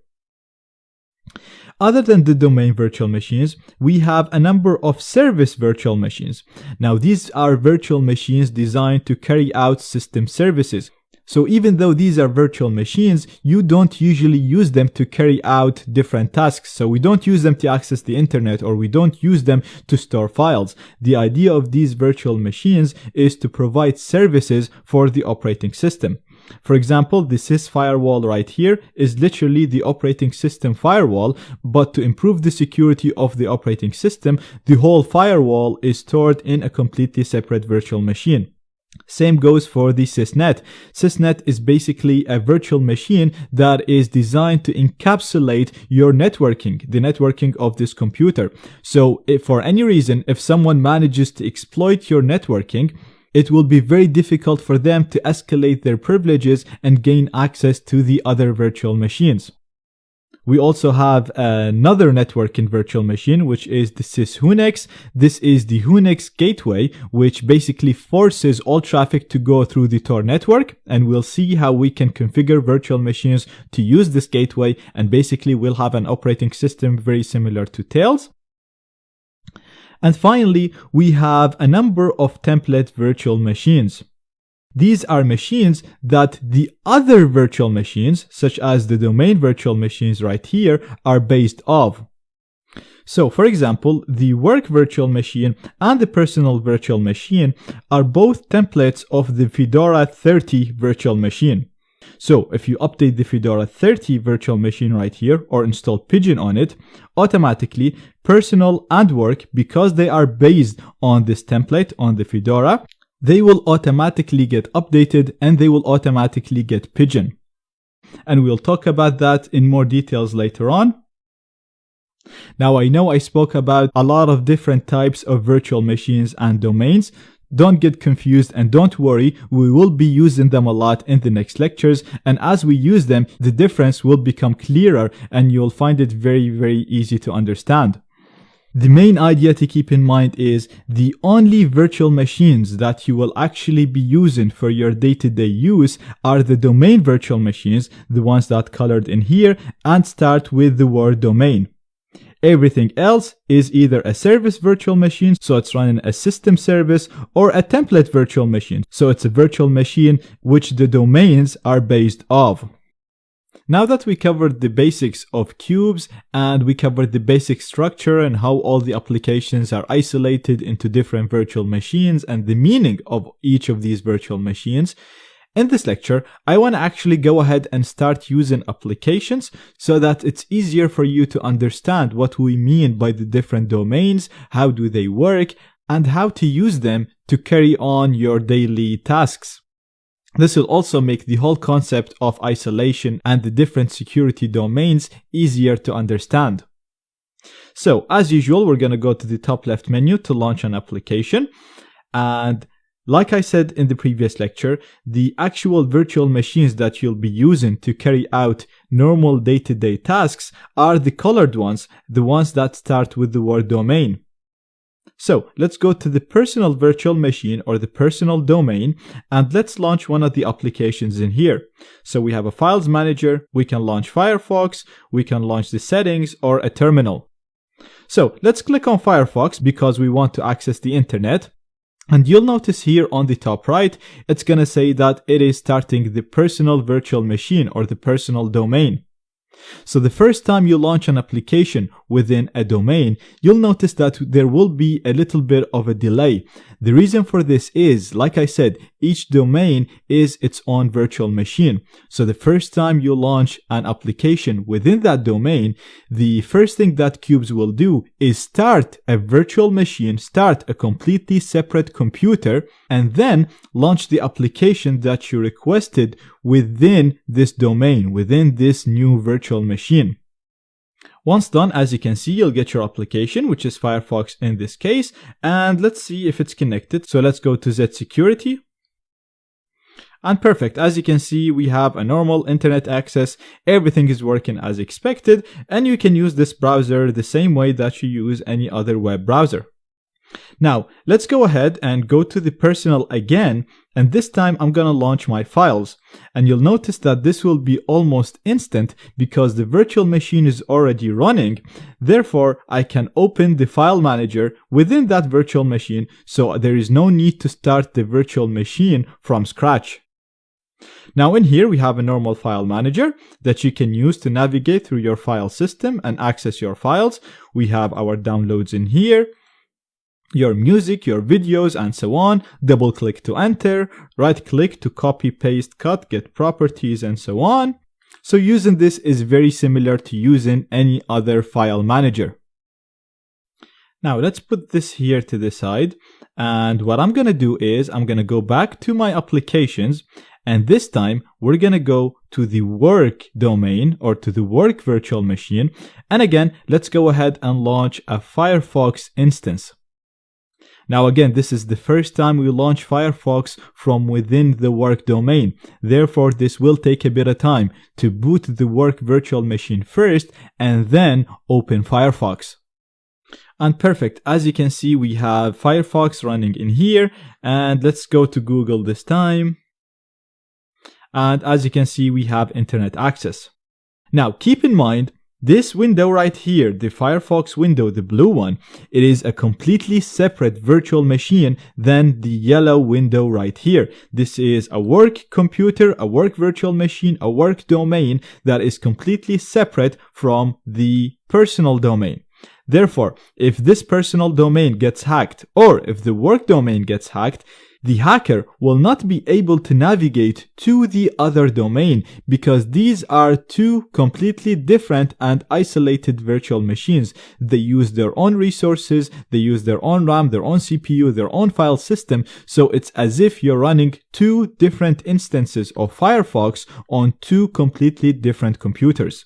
Speaker 1: Other than the domain virtual machines, we have a number of service virtual machines. Now, these are virtual machines designed to carry out system services. So even though these are virtual machines, you don't usually use them to carry out different tasks. So we don't use them to access the internet, or we don't use them to store files. The idea of these virtual machines is to provide services for the operating system. For example, the sys firewall right here is literally the operating system firewall, but to improve the security of the operating system, the whole firewall is stored in a completely separate virtual machine. Same goes for the sysnet. Sysnet is basically a virtual machine that is designed to encapsulate your networking, the networking of this computer. So if for any reason, if someone manages to exploit your networking, it will be very difficult for them to escalate their privileges and gain access to the other virtual machines. We also have another networking virtual machine, which is the syshunex. This is the Hunex gateway, which basically forces all traffic to go through the Tor network. And we'll see how we can configure virtual machines to use this gateway. And basically, we'll have an operating system very similar to Tails. And finally, we have a number of template virtual machines. These are machines that the other virtual machines, such as the domain virtual machines right here, are based off. So, for example, the work virtual machine and the personal virtual machine are both templates of the Fedora 30 virtual machine. So, if you update the Fedora 30 virtual machine right here or install Pigeon on it, automatically personal and work, because they are based on this template on the Fedora, they will automatically get updated and they will automatically get Pigeon. And we'll talk about that in more details later on. Now, I know I spoke about a lot of different types of virtual machines and domains. Don't get confused and don't worry, we will be using them a lot in the next lectures, and as we use them, the difference will become clearer and you'll find it very, very easy to understand. The main idea to keep in mind is the only virtual machines that you will actually be using for your day-to-day use are the domain virtual machines, the ones that colored in here and start with the word domain. Everything else is either a service virtual machine, so it's running a system service, or a template virtual machine, so it's a virtual machine which the domains are based off. Now that we covered the basics of Qubes and we covered the basic structure and how all the applications are isolated into different virtual machines and the meaning of each of these virtual machines, in this lecture, I want to actually go ahead and start using applications so that it's easier for you to understand what we mean by the different domains, how do they work, and how to use them to carry on your daily tasks. This will also make the whole concept of isolation and the different security domains easier to understand. So, as usual, we're going to go to the top left menu to launch an application, and like I said in the previous lecture, the actual virtual machines that you'll be using to carry out normal day-to-day tasks are the colored ones, the ones that start with the word domain. So let's go to the personal virtual machine or the personal domain, and let's launch one of the applications in here. So we have a files manager, we can launch Firefox, we can launch the settings or a terminal. So let's click on Firefox because we want to access the internet. And you'll notice here on the top right, it's going to say that it is starting the personal virtual machine or the personal domain. So the first time you launch an application within a domain, you'll notice that there will be a little bit of a delay. The reason for this is, like I said, each domain is its own virtual machine. So the first time you launch an application within that domain, the first thing that Qubes will do is start a virtual machine, start a completely separate computer, and then launch the application that you requested within this domain, within this new virtual machine. Once done, as you can see, you'll get your application, which is Firefox in this case, and let's see if it's connected. So let's go to Z Security. And perfect, as you can see, we have a normal internet access, everything is working as expected, and you can use this browser the same way that you use any other web browser. Now, let's go ahead and go to the personal again, and this time I'm going to launch my files. And you'll notice that this will be almost instant because the virtual machine is already running. Therefore, I can open the file manager within that virtual machine, so there is no need to start the virtual machine from scratch. Now in here we have a normal file manager that you can use to navigate through your file system and access your files. We have our downloads in here, your music, your videos, and so on. Double click to enter, right click to copy, paste, cut, get properties, and so on. So using this is very similar to using any other file manager. Now let's put this here to the side, and what I'm going to do is I'm going to go back to my applications, and this time we're going to go to the work domain or to the work virtual machine, and again let's go ahead and launch a Firefox instance. Now again, this is the first time we launch Firefox from within the work domain. Therefore, this will take a bit of time to boot the work virtual machine first and then open Firefox. And perfect, as you can see, we have Firefox running in here, and let's go to Google this time. And as you can see, we have internet access. Now keep in mind, this window right here, the Firefox window, the blue one, it is a completely separate virtual machine than the yellow window right here. This is a work computer, a work virtual machine, a work domain that is completely separate from the personal domain. Therefore, if this personal domain gets hacked or if the work domain gets hacked, the hacker will not be able to navigate to the other domain because these are two completely different and isolated virtual machines. They use their own resources, they use their own RAM, their own CPU, their own file system, so it's as if you're running two different instances of Firefox on two completely different computers.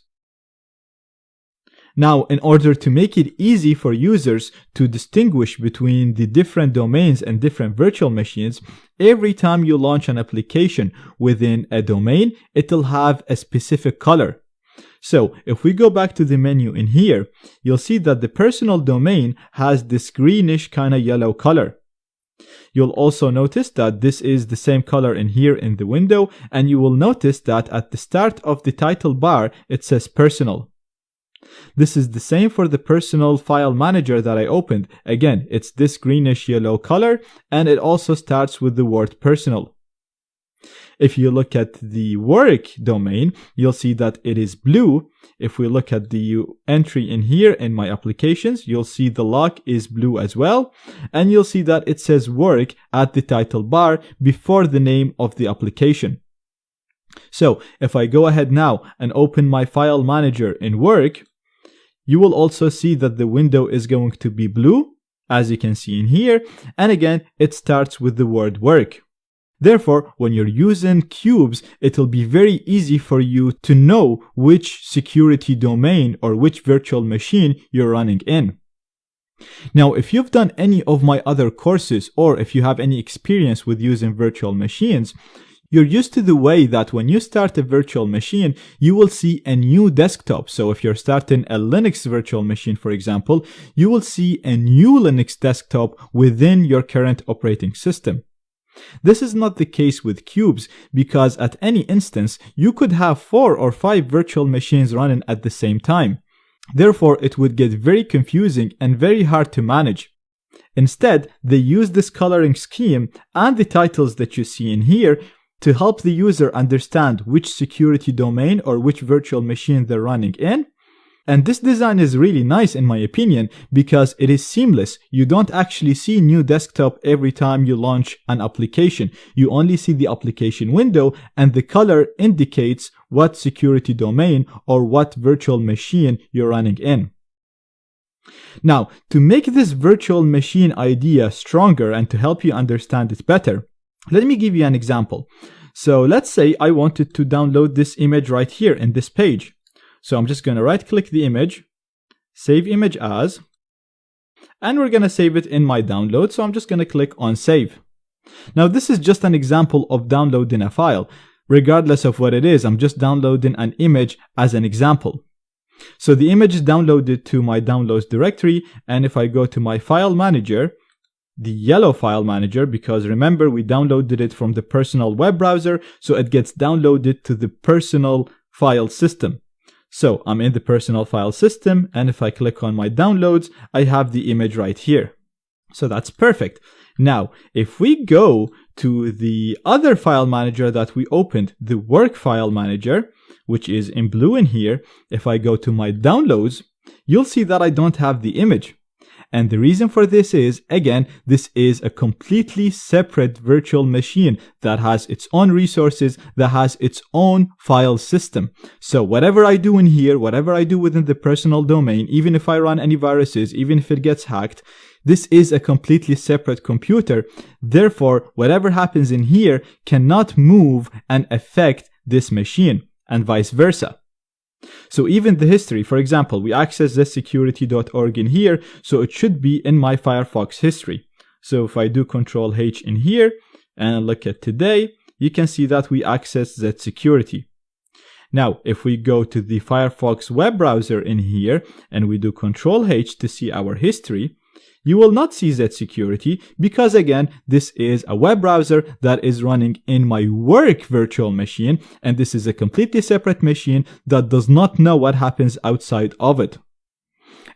Speaker 1: Now, in order to make it easy for users to distinguish between the different domains and different virtual machines, every time you launch an application within a domain, it'll have a specific color. So, if we go back to the menu in here, you'll see that the personal domain has this greenish kind of yellow color. You'll also notice that this is the same color in here in the window, and you will notice that at the start of the title bar, it says personal. This is the same for the personal file manager that I opened. Again, it's this greenish yellow color, and it also starts with the word personal. If you look at the work domain, you'll see that it is blue. If we look at the entry in here in my applications, you'll see the lock is blue as well. And you'll see that it says work at the title bar before the name of the application. So if I go ahead now and open my file manager in work, you will also see that the window is going to be blue, as you can see in here. And again, it starts with the word work. Therefore, when you're using Qubes, it'll be very easy for you to know which security domain or which virtual machine you're running in. Now, if you've done any of my other courses or if you have any experience with using virtual machines, you're used to the way that when you start a virtual machine, you will see a new desktop. So if you're starting a Linux virtual machine, for example, you will see a new Linux desktop within your current operating system. This is not the case with Qubes because at any instance, you could have 4 or 5 virtual machines running at the same time. Therefore, it would get very confusing and very hard to manage. Instead, they use this coloring scheme and the titles that you see in here to help the user understand which security domain or which virtual machine they're running in. And this design is really nice in my opinion because it is seamless. You don't actually see new desktop every time you launch an application. You only see the application window and the color indicates what security domain or what virtual machine you're running in. Now, to make this virtual machine idea stronger and to help you understand it better, let me give you an example. So let's say I wanted to download this image right here in this page. So I'm just going to right click the image, save image as, and we're going to save it in my download. So I'm just going to click on save. Now this is just an example of downloading a file. Regardless of what it is, I'm just downloading an image as an example. So the image is downloaded to my downloads directory. And if I go to my file manager, the yellow file manager, because remember we downloaded it from the personal web browser, so it gets downloaded to the personal file system. So I'm in the personal file system, and if I click on my downloads, I have the image right here. So that's perfect. Now, if we go to the other file manager that we opened, the work file manager, which is in blue in here, if I go to my downloads, you'll see that I don't have the image. And the reason for this is, again, this is a completely separate virtual machine that has its own resources, that has its own file system. So whatever I do in here, whatever I do within the personal domain, even if I run any viruses, even if it gets hacked, this is a completely separate computer. Therefore, whatever happens in here cannot move and affect this machine, and vice versa. So even the history, for example, we access zsecurity.org in here, so it should be in my Firefox history. So if I do Control H in here and look at today, you can see that we access zsecurity. Now, if we go to the Firefox web browser in here and we do Control H to see our history, you will not see zsecurity because again, this is a web browser that is running in my work virtual machine, and this is a completely separate machine that does not know what happens outside of it.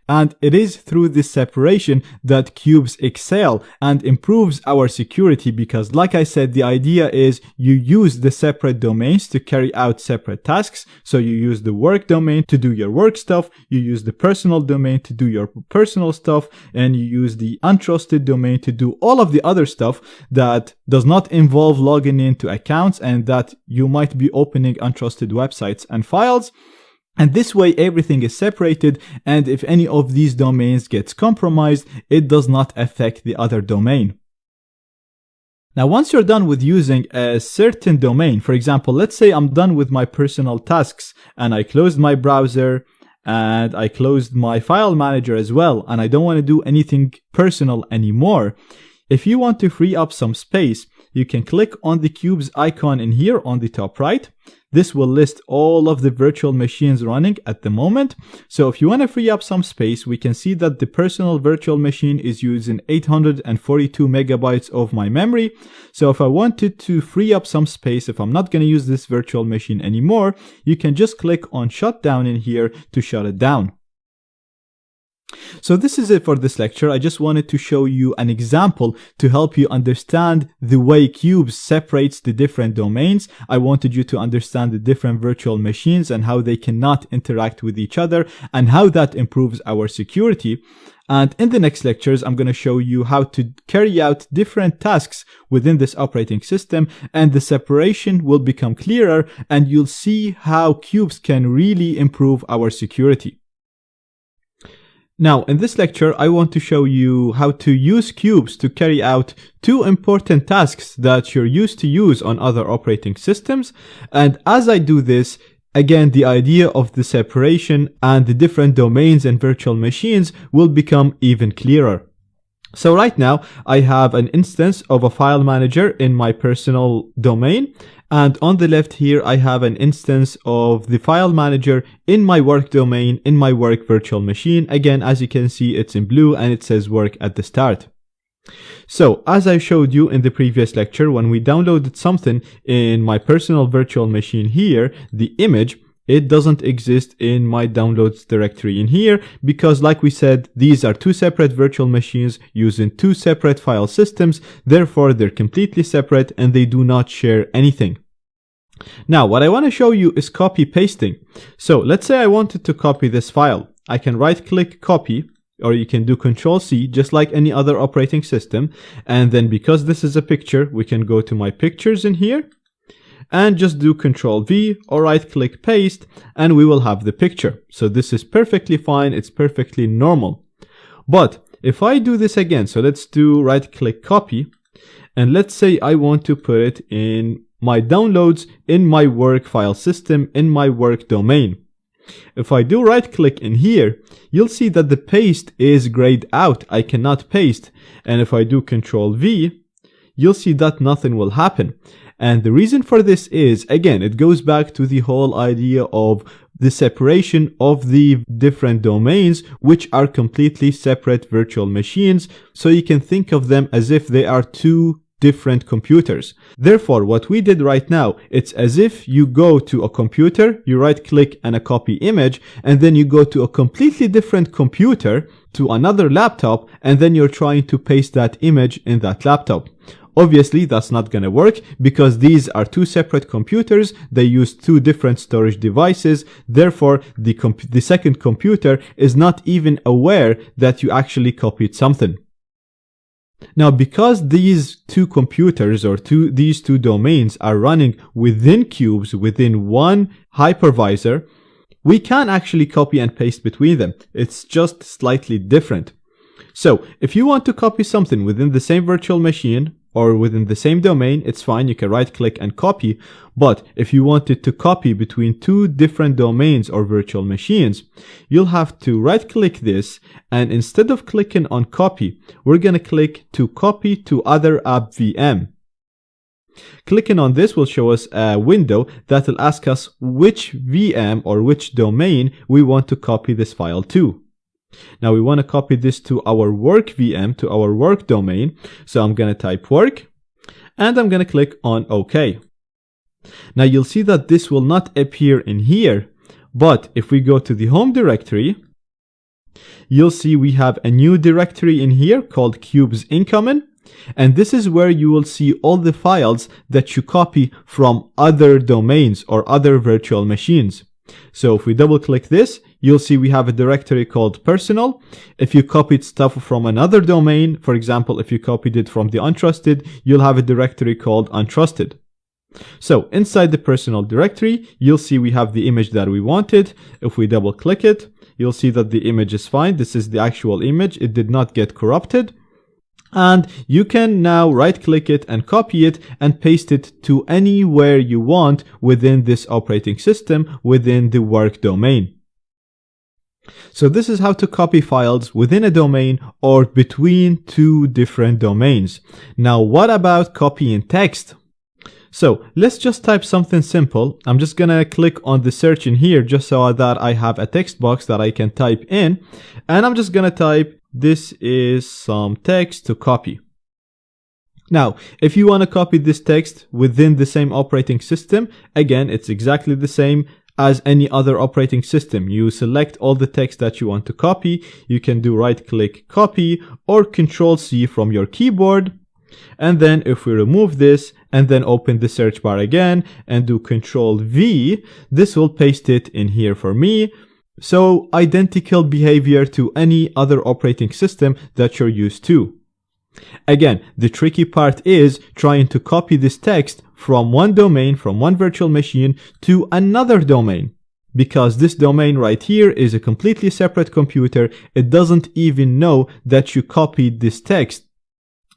Speaker 1: And it is through this separation that Qubes excel and improves our security, because like I said, the idea is you use the separate domains to carry out separate tasks. So you use the work domain to do your work stuff, you use the personal domain to do your personal stuff, and you use the untrusted domain to do all of the other stuff that does not involve logging into accounts and that you might be opening untrusted websites and files. And this way everything is separated, and if any of these domains gets compromised, it does not affect the other domain. Now, once you're done with using a certain domain, for example, let's say I'm done with my personal tasks and I closed my browser and I closed my file manager as well, and I don't want to do anything personal anymore. If you want to free up some space, you can click on the Qubes icon in here on the top right. This will list all of the virtual machines running at the moment. So if you want to free up some space, we can see that the personal virtual machine is using 842 megabytes of my memory. So if I wanted to free up some space, if I'm not going to use this virtual machine anymore, you can just click on shutdown in here to shut it down. So this is it for this lecture. I just wanted to show you an example to help you understand the way Qubes separates the different domains. I wanted you to understand the different virtual machines and how they cannot interact with each other and how that improves our security. And in the next lectures, I'm going to show you how to carry out different tasks within this operating system, and the separation will become clearer, and you'll see how Qubes can really improve our security. Now, in this lecture, I want to show you how to use Qubes to carry out two important tasks that you're used to use on other operating systems. And as I do this, again, the idea of the separation and the different domains and virtual machines will become even clearer. So right now, I have an instance of a file manager in my personal domain. And on the left here, I have an instance of the file manager in my work domain, in my work virtual machine. Again, as you can see, it's in blue and it says work at the start. So as I showed you in the previous lecture, when we downloaded something in my personal virtual machine here, the image, it doesn't exist in my downloads directory in here because, like we said, these are two separate virtual machines using two separate file systems. Therefore, they're completely separate and they do not share anything. Now, what I want to show you is copy pasting. So let's say I wanted to copy this file. I can right click copy, or you can do Control-C just like any other operating system. And then because this is a picture, we can go to my pictures in here and just do Control-V or right click paste, and we will have the picture. So this is perfectly fine. It's perfectly normal. But if I do this again, so let's do right click copy, and let's say I want to put it in my downloads in my work file system in my work domain. If I do right click in here, you'll see that the paste is grayed out. I cannot paste. And if I do Control-V, you'll see that nothing will happen. And the reason for this is, again, it goes back to the whole idea of the separation of the different domains, which are completely separate virtual machines. So you can think of them as if they are two different computers. Therefore, what we did right now, it's as if you go to a computer, you right click and a copy image, and then you go to a completely different computer, to another laptop, and then you're trying to paste that image in that laptop. Obviously, that's not going to work because these are two separate computers. They use two different storage devices. Therefore, the second computer is not even aware that you actually copied something. Now, because these two computers or these two domains are running within Qubes, within one hypervisor, we can actually copy and paste between them. It's just slightly different. So, if you want to copy something within the same virtual machine, or within the same domain, it's fine. You can right click and copy. But if you wanted to copy between two different domains or virtual machines, you'll have to right click this. And instead of clicking on copy, we're going to click to copy to other app VM. Clicking on this will show us a window that will ask us which VM or which domain we want to copy this file to. Now we want to copy this to our work VM, to our work domain. So I'm going to type work and I'm going to click on OK. Now you'll see that this will not appear in here, but if we go to the home directory you'll see we have a new directory in here called Qubes incoming. And this is where you will see all the files that you copy from other domains or other virtual machines. So if we double click this, you'll see we have a directory called personal. If you copied stuff from another domain, for example, if you copied it from the untrusted, you'll have a directory called untrusted. So inside the personal directory, you'll see we have the image that we wanted. If we double click it, you'll see that the image is fine. This is the actual image. It did not get corrupted. And you can now right click it and copy it and paste it to anywhere you want within this operating system within the work domain. So this is how to copy files within a domain or between two different domains. Now what about copying text? So let's just type something simple. I'm just gonna click on the search in here just so that I have a text box that I can type in, and I'm just gonna type this is some text to copy. Now, if you want to copy this text within the same operating system, again, it's exactly the same as any other operating system. You select all the text that you want to copy. You can do right click copy or Control C from your keyboard. And then if we remove this and then open the search bar again and do Control V, this will paste it in here for me. So identical behavior to any other operating system that you're used to. Again, the tricky part is trying to copy this text from one domain, from one virtual machine to another domain. Because this domain right here is a completely separate computer, it doesn't even know that you copied this text.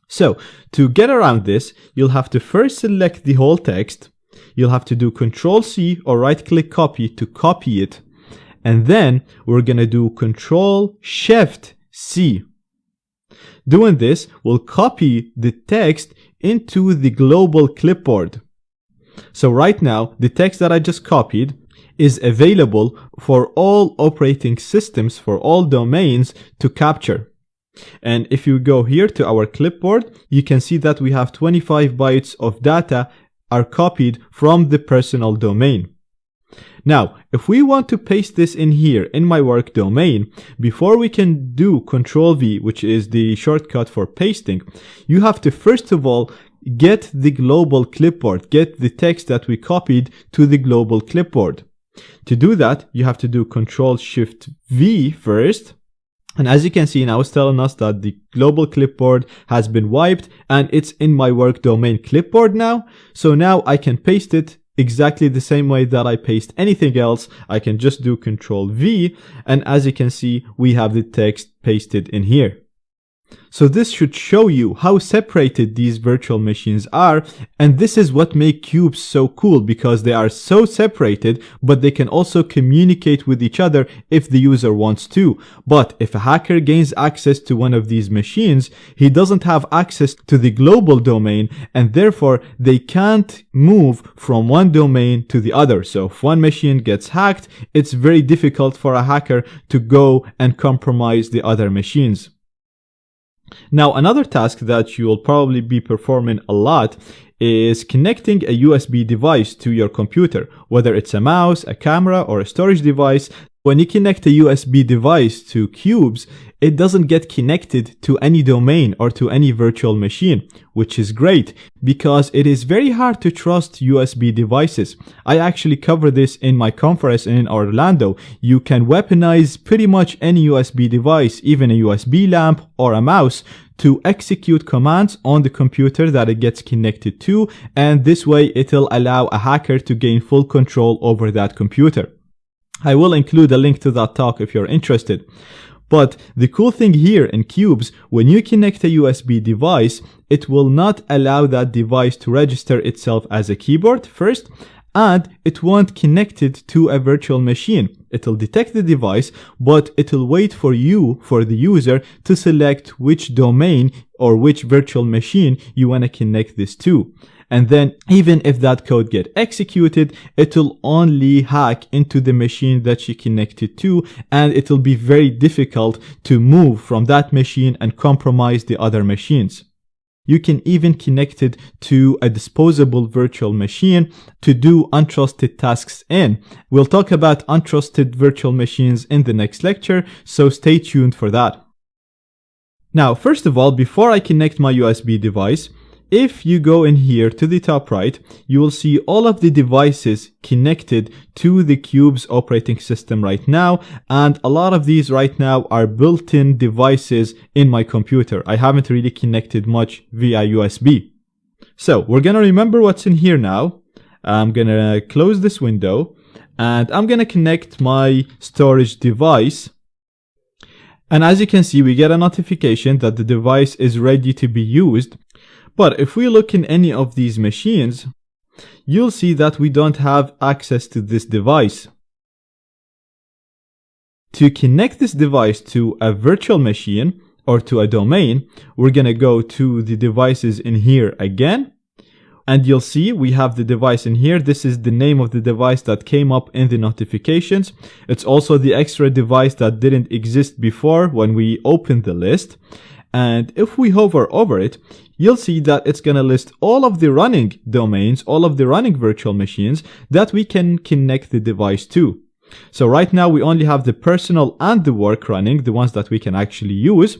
Speaker 1: So to get around this, you'll have to first select the whole text. You'll have to do Control C or right click copy to copy it. And then we're going to do Control Shift C. Doing this will copy the text into the global clipboard. So right now, the text that I just copied is available for all operating systems, for all domains to capture. And if you go here to our clipboard, you can see that we have 25 bytes of data are copied from the personal domain. Now, if we want to paste this in here in my work domain, before we can do Control V, which is the shortcut for pasting, you have to first of all get the global clipboard, get the text that we copied to the global clipboard. To do that, you have to do Control Shift V first. And as you can see now, it's telling us that the global clipboard has been wiped and it's in my work domain clipboard now. So now I can paste it exactly the same way that I paste anything else. I can just do Control V, and as you can see, we have the text pasted in here. So this should show you how separated these virtual machines are, and this is what makes Qubes so cool, because they are so separated, but they can also communicate with each other if the user wants to. But if a hacker gains access to one of these machines, he doesn't have access to the global domain, and therefore they can't move from one domain to the other. So if one machine gets hacked, it's very difficult for a hacker to go and compromise the other machines. Now, another task that you'll probably be performing a lot is connecting a USB device to your computer, whether it's a mouse, a camera, or a storage device. When you connect a USB device to Qubes, it doesn't get connected to any domain or to any virtual machine, which is great because it is very hard to trust USB devices. I actually cover this in my conference in Orlando. You can weaponize pretty much any USB device, even a USB lamp or a mouse, to execute commands on the computer that it gets connected to, and this way it'll allow a hacker to gain full control over that computer. I will include a link to that talk if you're interested. But the cool thing here in Qubes, when you connect a USB device, it will not allow that device to register itself as a keyboard first, and it won't connect it to a virtual machine. It'll detect the device, but it'll wait for you, for the user, to select which domain or which virtual machine you want to connect this to. And then even if that code gets executed, it'll only hack into the machine that you connected to, and it'll be very difficult to move from that machine and compromise the other machines. You can even connect it to a disposable virtual machine to do untrusted tasks in. We'll talk about untrusted virtual machines in the next lecture, so stay tuned for that. Now, first of all, before I connect my USB device, if you go in here to the top right, you will see all of the devices connected to the Qubes operating system right now, and a lot of these right now are built-in devices in my computer. I haven't really connected much via USB. So we're gonna remember what's in here now. I'm gonna close this window, and I'm gonna connect my storage device. And as you can see, we get a notification that the device is ready to be used. But if we look in any of these machines, you'll see that we don't have access to this device. To connect this device to a virtual machine or to a domain, we're gonna go to the devices in here again. And you'll see we have the device in here. This is the name of the device that came up in the notifications. It's also the extra device that didn't exist before when we opened the list. And if we hover over it, you'll see that it's going to list all of the running domains, all of the running virtual machines that we can connect the device to. So right now we only have the personal and the work running, the ones that we can actually use.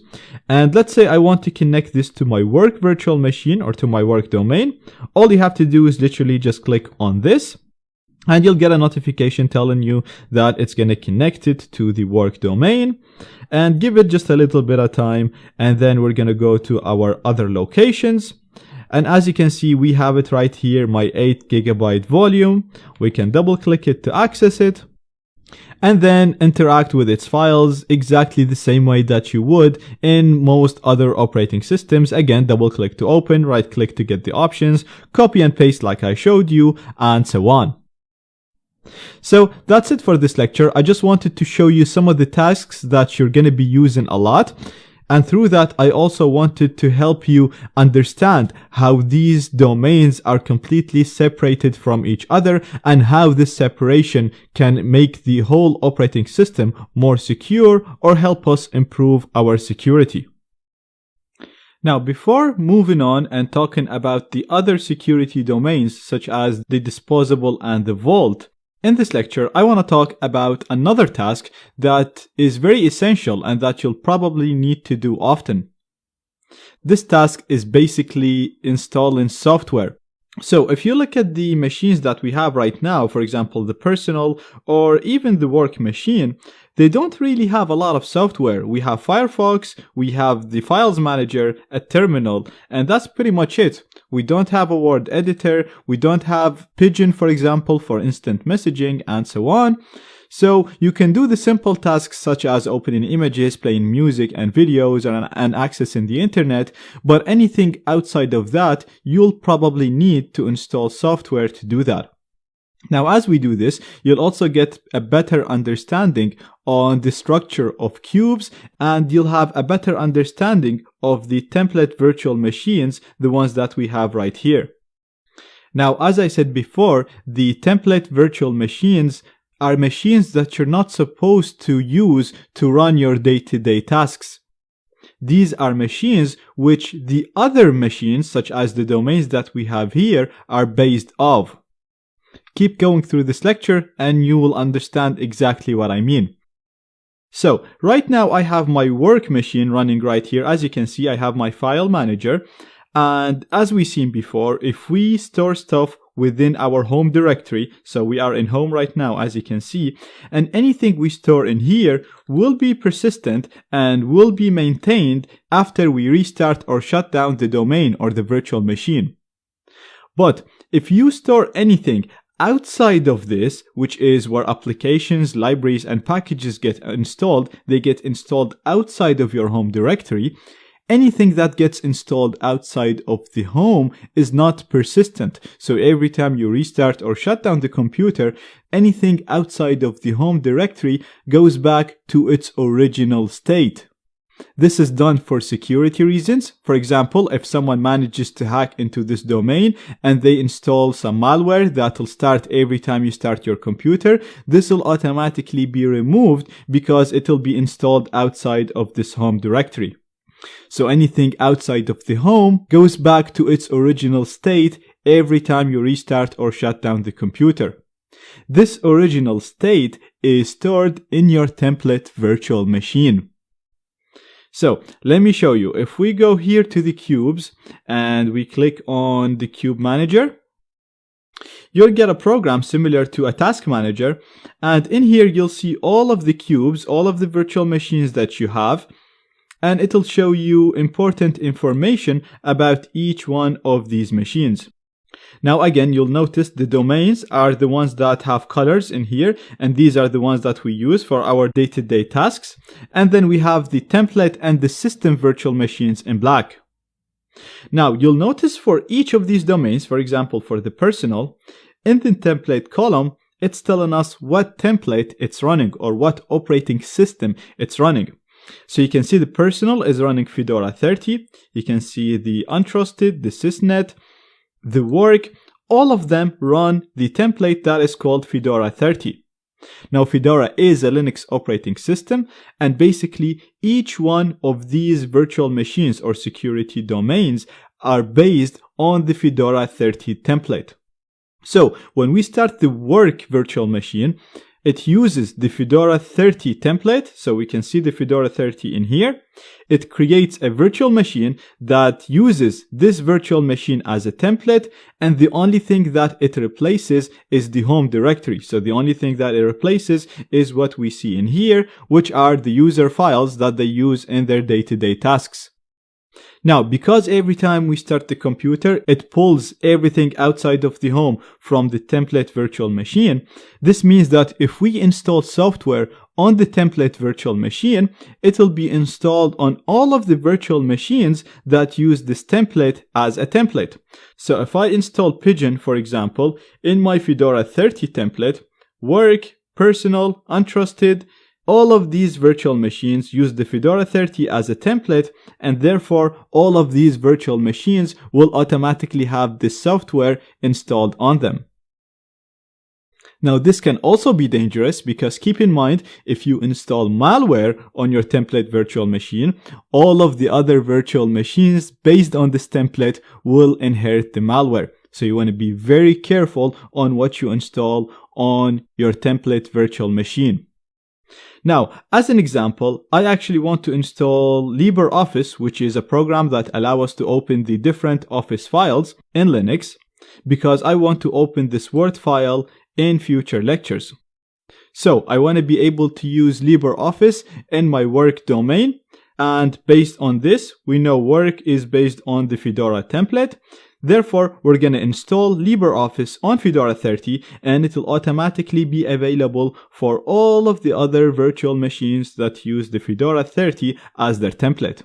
Speaker 1: And let's say I want to connect this to my work virtual machine or to my work domain. All you have to do is literally just click on this, and you'll get a notification telling you that it's going to connect it to the work domain. And give it just a little bit of time, and then we're going to go to our other locations. And as you can see, we have it right here, my 8 GB volume. We can double click it to access it, and then interact with its files exactly the same way that you would in most other operating systems. Again, double click to open, right click to get the options, copy and paste like I showed you, and so on. So that's it for this lecture. I just wanted to show you some of the tasks that you're going to be using a lot. And through that, I also wanted to help you understand how these domains are completely separated from each other and how this separation can make the whole operating system more secure or help us improve our security. Now, before moving on and talking about the other security domains such as the disposable and the vault, in this lecture, I want to talk about another task that is very essential and that you'll probably need to do often. This task is basically installing software. So if you look at the machines that we have right now, for example, the personal or even the work machine, they don't really have a lot of software. We have Firefox, we have the files manager, a terminal, and that's pretty much it. We don't have a word editor, we don't have Pigeon, for example, for instant messaging, and so on. So you can do the simple tasks such as opening images, playing music and videos, and accessing the internet, but anything outside of that, you'll probably need to install software to do that. Now, as we do this, you'll also get a better understanding on the structure of Qubes, and you'll have a better understanding of the template virtual machines, the ones that we have right here. Now, as I said before, the template virtual machines are machines that you're not supposed to use to run your day-to-day tasks. These are machines which the other machines, such as the domains that we have here, are based off. Keep going through this lecture and you will understand exactly what I mean. So, right now I have my work machine running right here. As you can see, I have my file manager. And as we've seen before, if we store stuff within our home directory, so we are in home right now, as you can see, and anything we store in here will be persistent and will be maintained after we restart or shut down the domain or the virtual machine. But if you store anything outside of this, which is where applications, libraries, and packages get installed, they get installed outside of your home directory. Anything that gets installed outside of the home is not persistent. So every time you restart or shut down the computer, anything outside of the home directory goes back to its original state. This is done for security reasons. For example, if someone manages to hack into this domain and they install some malware that will start every time you start your computer, this will automatically be removed because it will be installed outside of this home directory. So anything outside of the home goes back to its original state every time you restart or shut down the computer. This original state is stored in your template virtual machine. So let me show you. If we go here to the cubes and we click on the cube manager, you'll get a program similar to a task manager, and in here you'll see all of the cubes, all of the virtual machines that you have, and it'll show you important information about each one of these machines. Now again, you'll notice the domains are the ones that have colors in here, and these are the ones that we use for our day-to-day tasks. And then we have the template and the system virtual machines in black. Now you'll notice for each of these domains, for example for the personal, in the template column, it's telling us what template it's running or what operating system it's running. So you can see the personal is running Fedora 30, you can see the untrusted, the sysnet, the work, all of them run the template that is called Fedora 30. Now Fedora is a Linux operating system, and basically each one of these virtual machines or security domains are based on the Fedora 30 template. So when we start the work virtual machine, it uses the Fedora 30 template, so we can see the Fedora 30 in here. It creates a virtual machine that uses this virtual machine as a template, and the only thing that it replaces is the home directory. So the only thing that it replaces is what we see in here, which are the user files that they use in their day-to-day tasks. Now, because every time we start the computer, it pulls everything outside of the home from the template virtual machine, this means that if we install software on the template virtual machine, it will be installed on all of the virtual machines that use this template as a template. So if I install Pigeon, for example, in my Fedora 30 template, work, personal, untrusted, all of these virtual machines use the Fedora 30 as a template, and therefore all of these virtual machines will automatically have this software installed on them. Now this can also be dangerous because keep in mind, if you install malware on your template virtual machine, all of the other virtual machines based on this template will inherit the malware. So you want to be very careful on what you install on your template virtual machine. Now, as an example, I actually want to install LibreOffice, which is a program that allows us to open the different Office files in Linux, because I want to open this Word file in future lectures. So I want to be able to use LibreOffice in my work domain, and based on this, we know work is based on the Fedora template. Therefore, we're going to install LibreOffice on Fedora 30, and it will automatically be available for all of the other virtual machines that use the Fedora 30 as their template.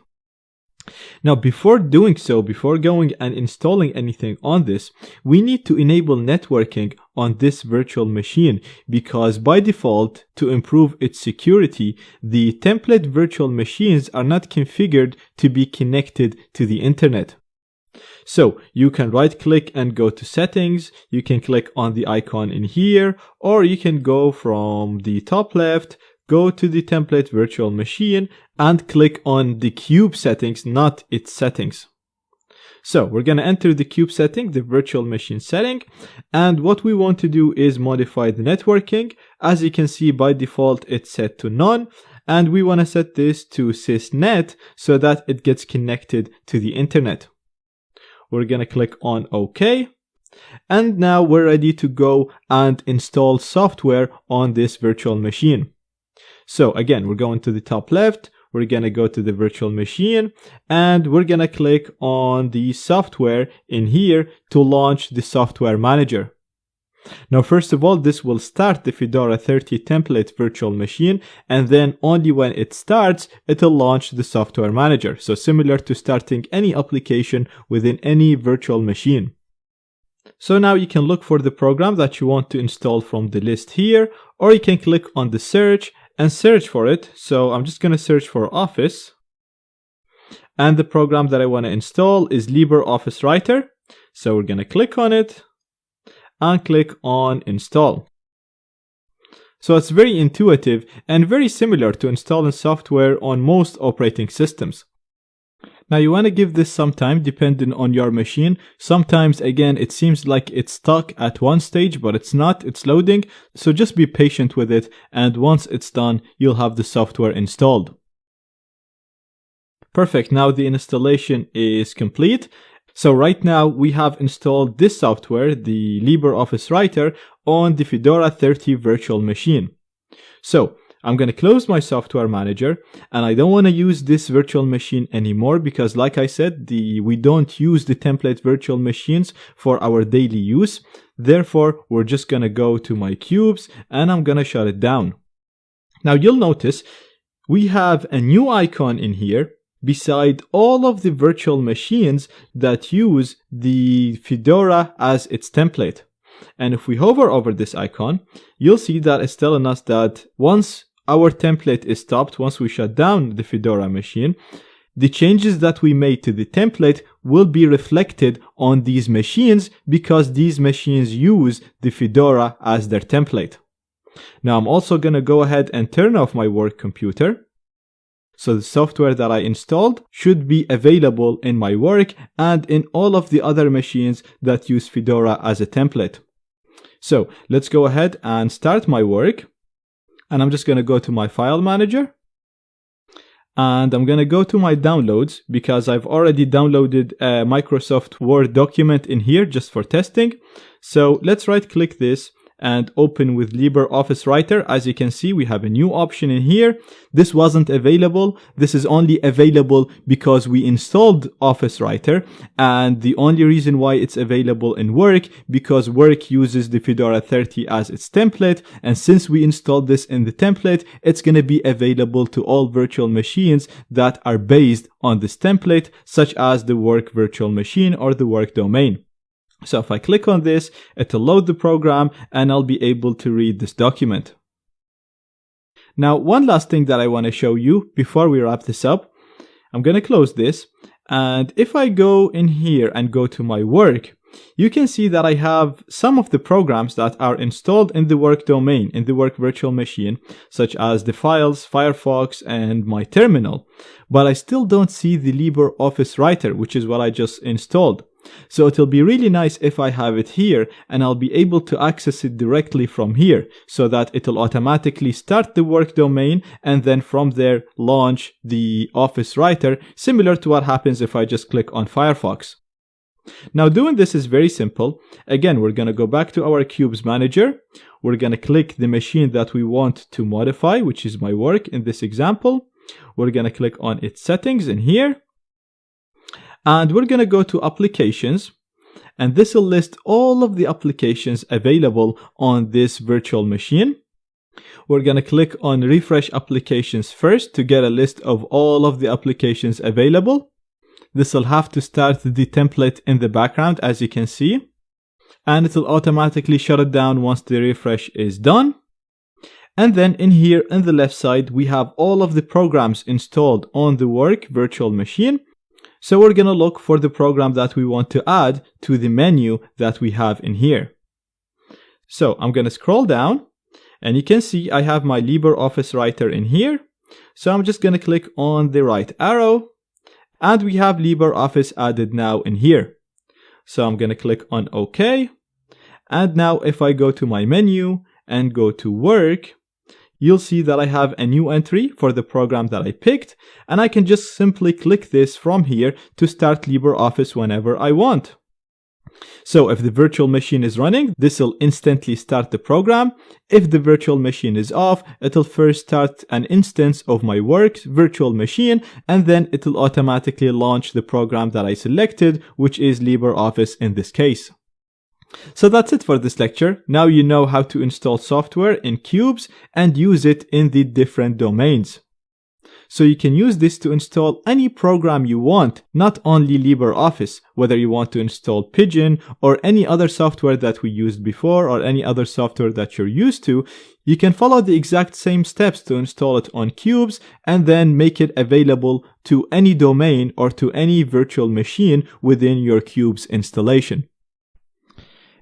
Speaker 1: Now, before doing so, before going and installing anything on this, we need to enable networking on this virtual machine, because by default, to improve its security, the template virtual machines are not configured to be connected to the internet. So you can right click and go to settings, you can click on the icon in here, or you can go from the top left, go to the template virtual machine and click on the cube settings, not its settings. So we're going to enter the cube setting, the virtual machine setting, and what we want to do is modify the networking. As you can see, by default it's set to none, and we want to set this to sysnet so that it gets connected to the internet. We're going to click on OK. And now we're ready to go and install software on this virtual machine. So again, we're going to the top left. We're going to go to the virtual machine and we're going to click on the software in here to launch the software manager. Now, first of all, this will start the Fedora 30 template virtual machine, and then only when it starts, it'll launch the software manager. So similar to starting any application within any virtual machine. So now you can look for the program that you want to install from the list here, or you can click on the search and search for it. So I'm just going to search for Office. And the program that I want to install is LibreOffice Writer. So we're going to click on it and click on install. So it's very intuitive and very similar to installing software on most operating systems. Now you want to give this some time depending on your machine. Sometimes, again, it seems like it's stuck at one stage, but it's not, it's loading. So just be patient with it, and once it's done, you'll have the software installed. Perfect, now the installation is complete. So right now we have installed this software, the LibreOffice Writer, on the Fedora 30 virtual machine. So I'm going to close my software manager, and I don't want to use this virtual machine anymore because, like I said, we don't use the template virtual machines for our daily use. Therefore, we're just going to go to my Qubes and I'm going to shut it down. Now you'll notice we have a new icon in here beside all of the virtual machines that use the Fedora as its template. And if we hover over this icon, you'll see that it's telling us that once our template is stopped, once we shut down the Fedora machine, the changes that we made to the template will be reflected on these machines because these machines use the Fedora as their template. Now I'm also going to go ahead and turn off my work computer. So the software that I installed should be available in my work and in all of the other machines that use Fedora as a template. So let's go ahead and start my work. And I'm just going to go to my file manager. And I'm going to go to my downloads because I've already downloaded a Microsoft Word document in here just for testing. So let's right click this and open with LibreOffice Writer. As you can see, we have a new option in here. This wasn't available. This is only available because we installed Office Writer, and the only reason why it's available in Work because Work uses the Fedora 30 as its template, and since we installed this in the template, it's going to be available to all virtual machines that are based on this template, such as the Work virtual machine or the Work domain. So if I click on this, it'll load the program and I'll be able to read this document. Now, one last thing that I want to show you before we wrap this up, I'm going to close this. And if I go in here and go to my work, you can see that I have some of the programs that are installed in the Work domain, in the Work virtual machine, such as the files, Firefox, and my terminal. But I still don't see the LibreOffice Writer, which is what I just installed. So it'll be really nice if I have it here and I'll be able to access it directly from here so that it'll automatically start the Work domain and then from there launch the Office Writer, similar to what happens if I just click on Firefox. Now doing this is very simple. Again, we're going to go back to our Qubes manager. We're going to click the machine that we want to modify, which is my work in this example. We're going to click on its settings in here. And we're going to go to applications, and this will list all of the applications available on this virtual machine. We're going to click on refresh applications first to get a list of all of the applications available. This will have to start the template in the background, as you can see, and it will automatically shut it down once the refresh is done. And then in here on the left side, we have all of the programs installed on the Work virtual machine. So we're going to look for the program that we want to add to the menu that we have in here. So I'm going to scroll down and you can see I have my LibreOffice Writer in here. So I'm just going to click on the right arrow and we have LibreOffice added now in here. So I'm going to click on OK. And now if I go to my menu and go to Work, you'll see that I have a new entry for the program that I picked, and I can just simply click this from here to start LibreOffice whenever I want. So if the virtual machine is running, this will instantly start the program. If the virtual machine is off, it'll first start an instance of my Work virtual machine, and then it'll automatically launch the program that I selected, which is LibreOffice in this case. So that's it for this lecture. Now you know how to install software in Qubes and use it in the different domains. So you can use this to install any program you want, not only LibreOffice, whether you want to install Pigeon or any other software that we used before or any other software that you're used to. You can follow the exact same steps to install it on Qubes and then make it available to any domain or to any virtual machine within your Qubes installation.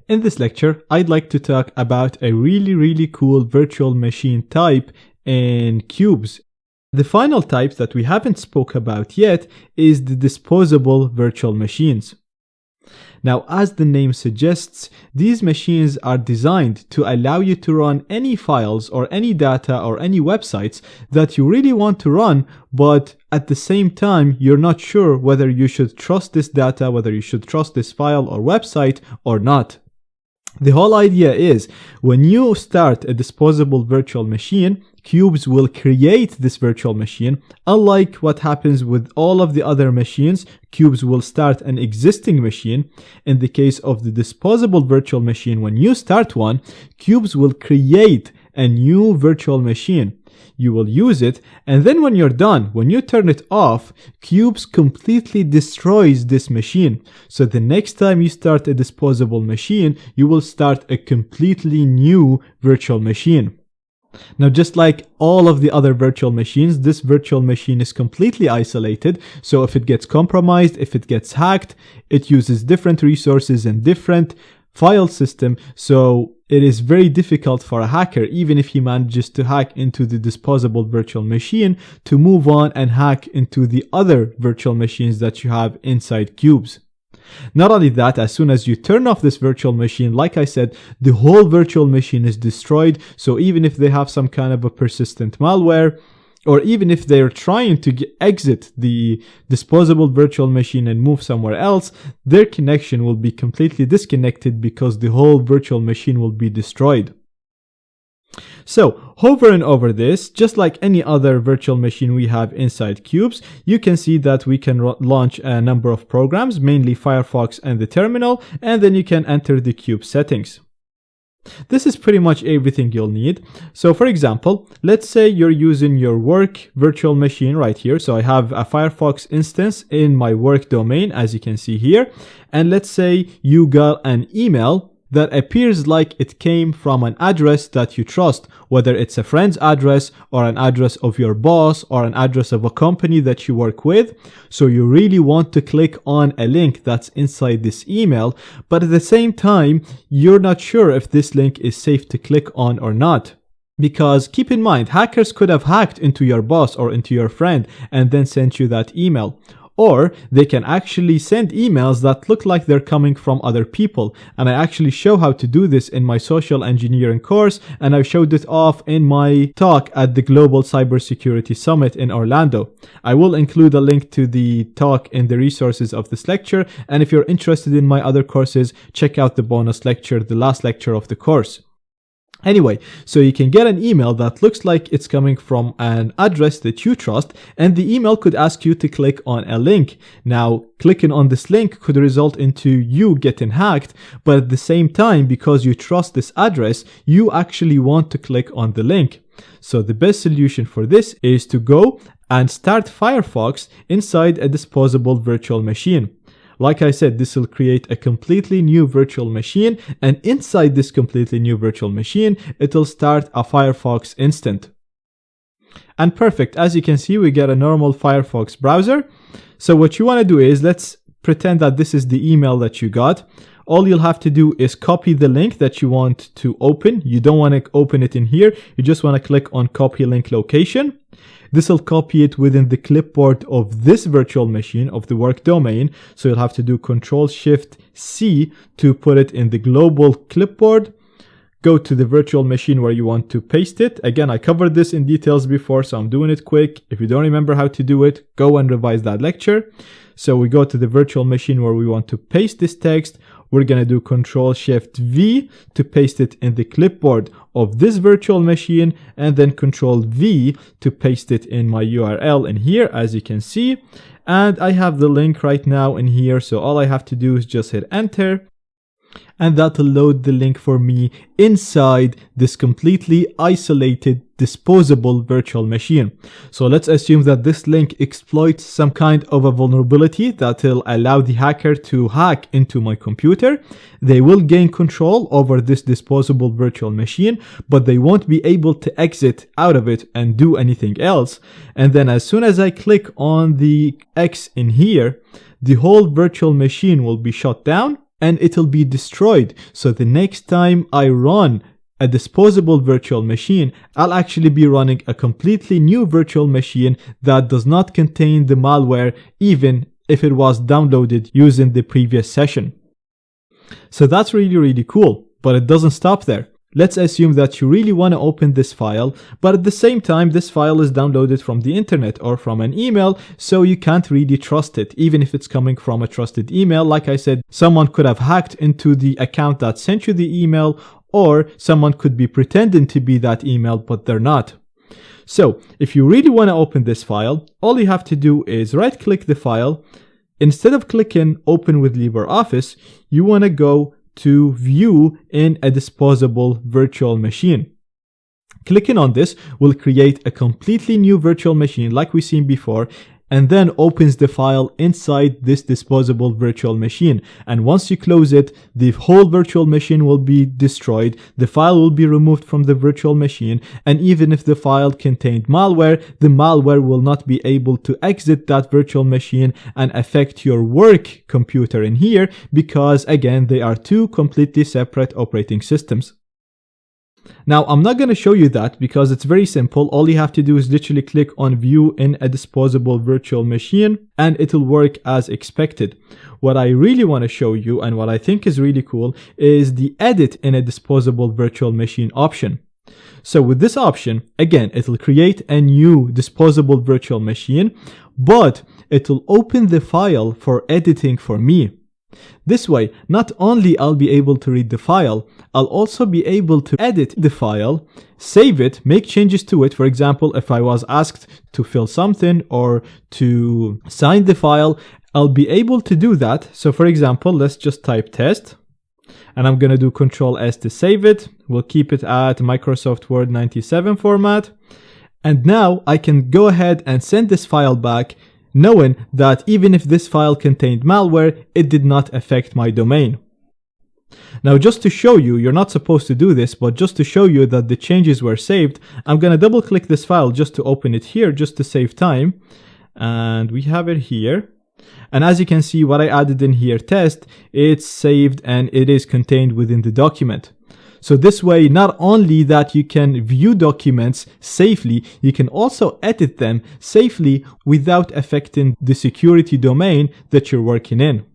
Speaker 1: In this lecture, I'd like to talk about a really cool virtual machine type in Qubes. The final type that we haven't spoke about yet is the disposable virtual machines. Now, as the name suggests, these machines are designed to allow you to run any files or any data or any websites that you really want to run, but at the same time, you're not sure whether you should trust this data, whether you should trust this file or website or not. The whole idea is when you start a disposable virtual machine, Qubes will create this virtual machine. Unlike what happens with all of the other machines, Qubes will start an existing machine. In the case of the disposable virtual machine, when you start one, Qubes will create a new virtual machine. You will use it, and then when you're done, when you turn it off, Qubes completely destroys this machine. So the next time you start a disposable machine, you will start a completely new virtual machine. Now, just like all of the other virtual machines, this virtual machine is completely isolated. So if it gets compromised, if it gets hacked, it uses different resources and different file system. So it is very difficult for a hacker, even if he manages to hack into the disposable virtual machine, to move on and hack into the other virtual machines that you have inside Qubes. Not only that, as soon as you turn off this virtual machine, like I said, the whole virtual machine is destroyed. So even if they have some kind of a persistent malware, or even if they're trying to exit the disposable virtual machine and move somewhere else, their connection will be completely disconnected because the whole virtual machine will be destroyed. So, hovering over this, just like any other virtual machine we have inside Qubes, you can see that we can launch a number of programs, mainly Firefox and the terminal, and then you can enter the Qubes settings. This is pretty much everything you'll need. So for example, let's say you're using your work virtual machine right here. So I have a Firefox instance in my work domain, as you can see here. And let's say you got an email that appears like it came from an address that you trust, whether it's a friend's address or an address of your boss or an address of a company that you work with. So you really want to click on a link that's inside this email, but at the same time, you're not sure if this link is safe to click on or not. Because keep in mind, hackers could have hacked into your boss or into your friend and then sent you that email. Or they can actually send emails that look like they're coming from other people. And I actually show how to do this in my social engineering course, and I showed it off in my talk at the Global Cybersecurity Summit in Orlando. I will include a link to the talk in the resources of this lecture, and if you're interested in my other courses, check out the bonus lecture, the last lecture of the course. Anyway, so you can get an email that looks like it's coming from an address that you trust, and the email could ask you to click on a link. Now, clicking on this link could result into you getting hacked, but at the same time, because you trust this address, you actually want to click on the link. So the best solution for this is to go and start Firefox inside a disposable virtual machine. Like I said, this will create a completely new virtual machine, and inside this completely new virtual machine, it will start a Firefox instance. And perfect, as you can see, we get a normal Firefox browser. So what you want to do is, let's pretend that this is the email that you got. All you'll have to do is copy the link that you want to open. You don't want to open it in here. You just want to click on copy link location. This will copy it within the clipboard of this virtual machine of the work domain. So you'll have to do Ctrl-Shift-C to put it in the global clipboard. Go to the virtual machine where you want to paste it. Again, I covered this in details before, so I'm doing it quick. If you don't remember how to do it, go and revise that lecture. So we go to the virtual machine where we want to paste this text. We're going to do Ctrl-Shift-V to paste it in the clipboard of this virtual machine, and then Ctrl-V to paste it in my URL in here, as you can see. And I have the link right now in here, so all I have to do is just hit enter. And that'll load the link for me inside this completely isolated disposable virtual machine. So let's assume that this link exploits some kind of a vulnerability that will allow the hacker to hack into my computer. They will gain control over this disposable virtual machine, but they won't be able to exit out of it and do anything else. And then as soon as I click on the X in here, the whole virtual machine will be shut down and it'll be destroyed. So the next time I run a disposable virtual machine, I'll actually be running a completely new virtual machine that does not contain the malware, even if it was downloaded using the previous session. So that's really cool, but it doesn't stop there. Let's assume that you really want to open this file, but at the same time, this file is downloaded from the internet or from an email, so you can't really trust it, even if it's coming from a trusted email. Like I said, someone could have hacked into the account that sent you the email, or someone could be pretending to be that email, but they're not. So if you really want to open this file, all you have to do is right-click the file. Instead of clicking Open with LibreOffice, you want to go to View in a disposable virtual machine. Clicking on this will create a completely new virtual machine like we've seen before, and then opens the file inside this disposable virtual machine. And once you close it, the whole virtual machine will be destroyed, the file will be removed from the virtual machine, and even if the file contained malware, the malware will not be able to exit that virtual machine and affect your work computer in here, because again, they are two completely separate operating systems. Now, I'm not going to show you that because it's very simple. All you have to do is literally click on View in a disposable virtual machine and it'll work as expected. What I really want to show you and what I think is really cool is the Edit in a disposable virtual machine option. So with this option, again, it'll create a new disposable virtual machine, but it'll open the file for editing for me. This way, not only I'll be able to read the file, I'll also be able to edit the file, save it, make changes to it. For example, if I was asked to fill something or to sign the file, I'll be able to do that. So for example, let's just type test, and I'm going to do Control S to save it. We'll keep it at Microsoft Word 97 format. And now I can go ahead and send this file back, knowing that even if this file contained malware, it did not affect my domain. Now, just to show you, you're not supposed to do this, but just to show you that the changes were saved, I'm going to double click this file just to open it here, just to save time. And we have it here. And as you can see, what I added in here, test, it's saved and it is contained within the document. So this way, not only that you can view documents safely, you can also edit them safely without affecting the security domain that you're working in.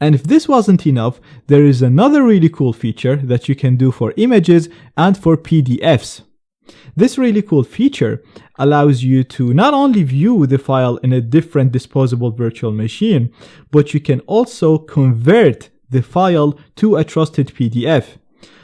Speaker 1: And if this wasn't enough, there is another really cool feature that you can do for images and for PDFs. This really cool feature allows you to not only view the file in a different disposable virtual machine, but you can also convert the file to a trusted PDF.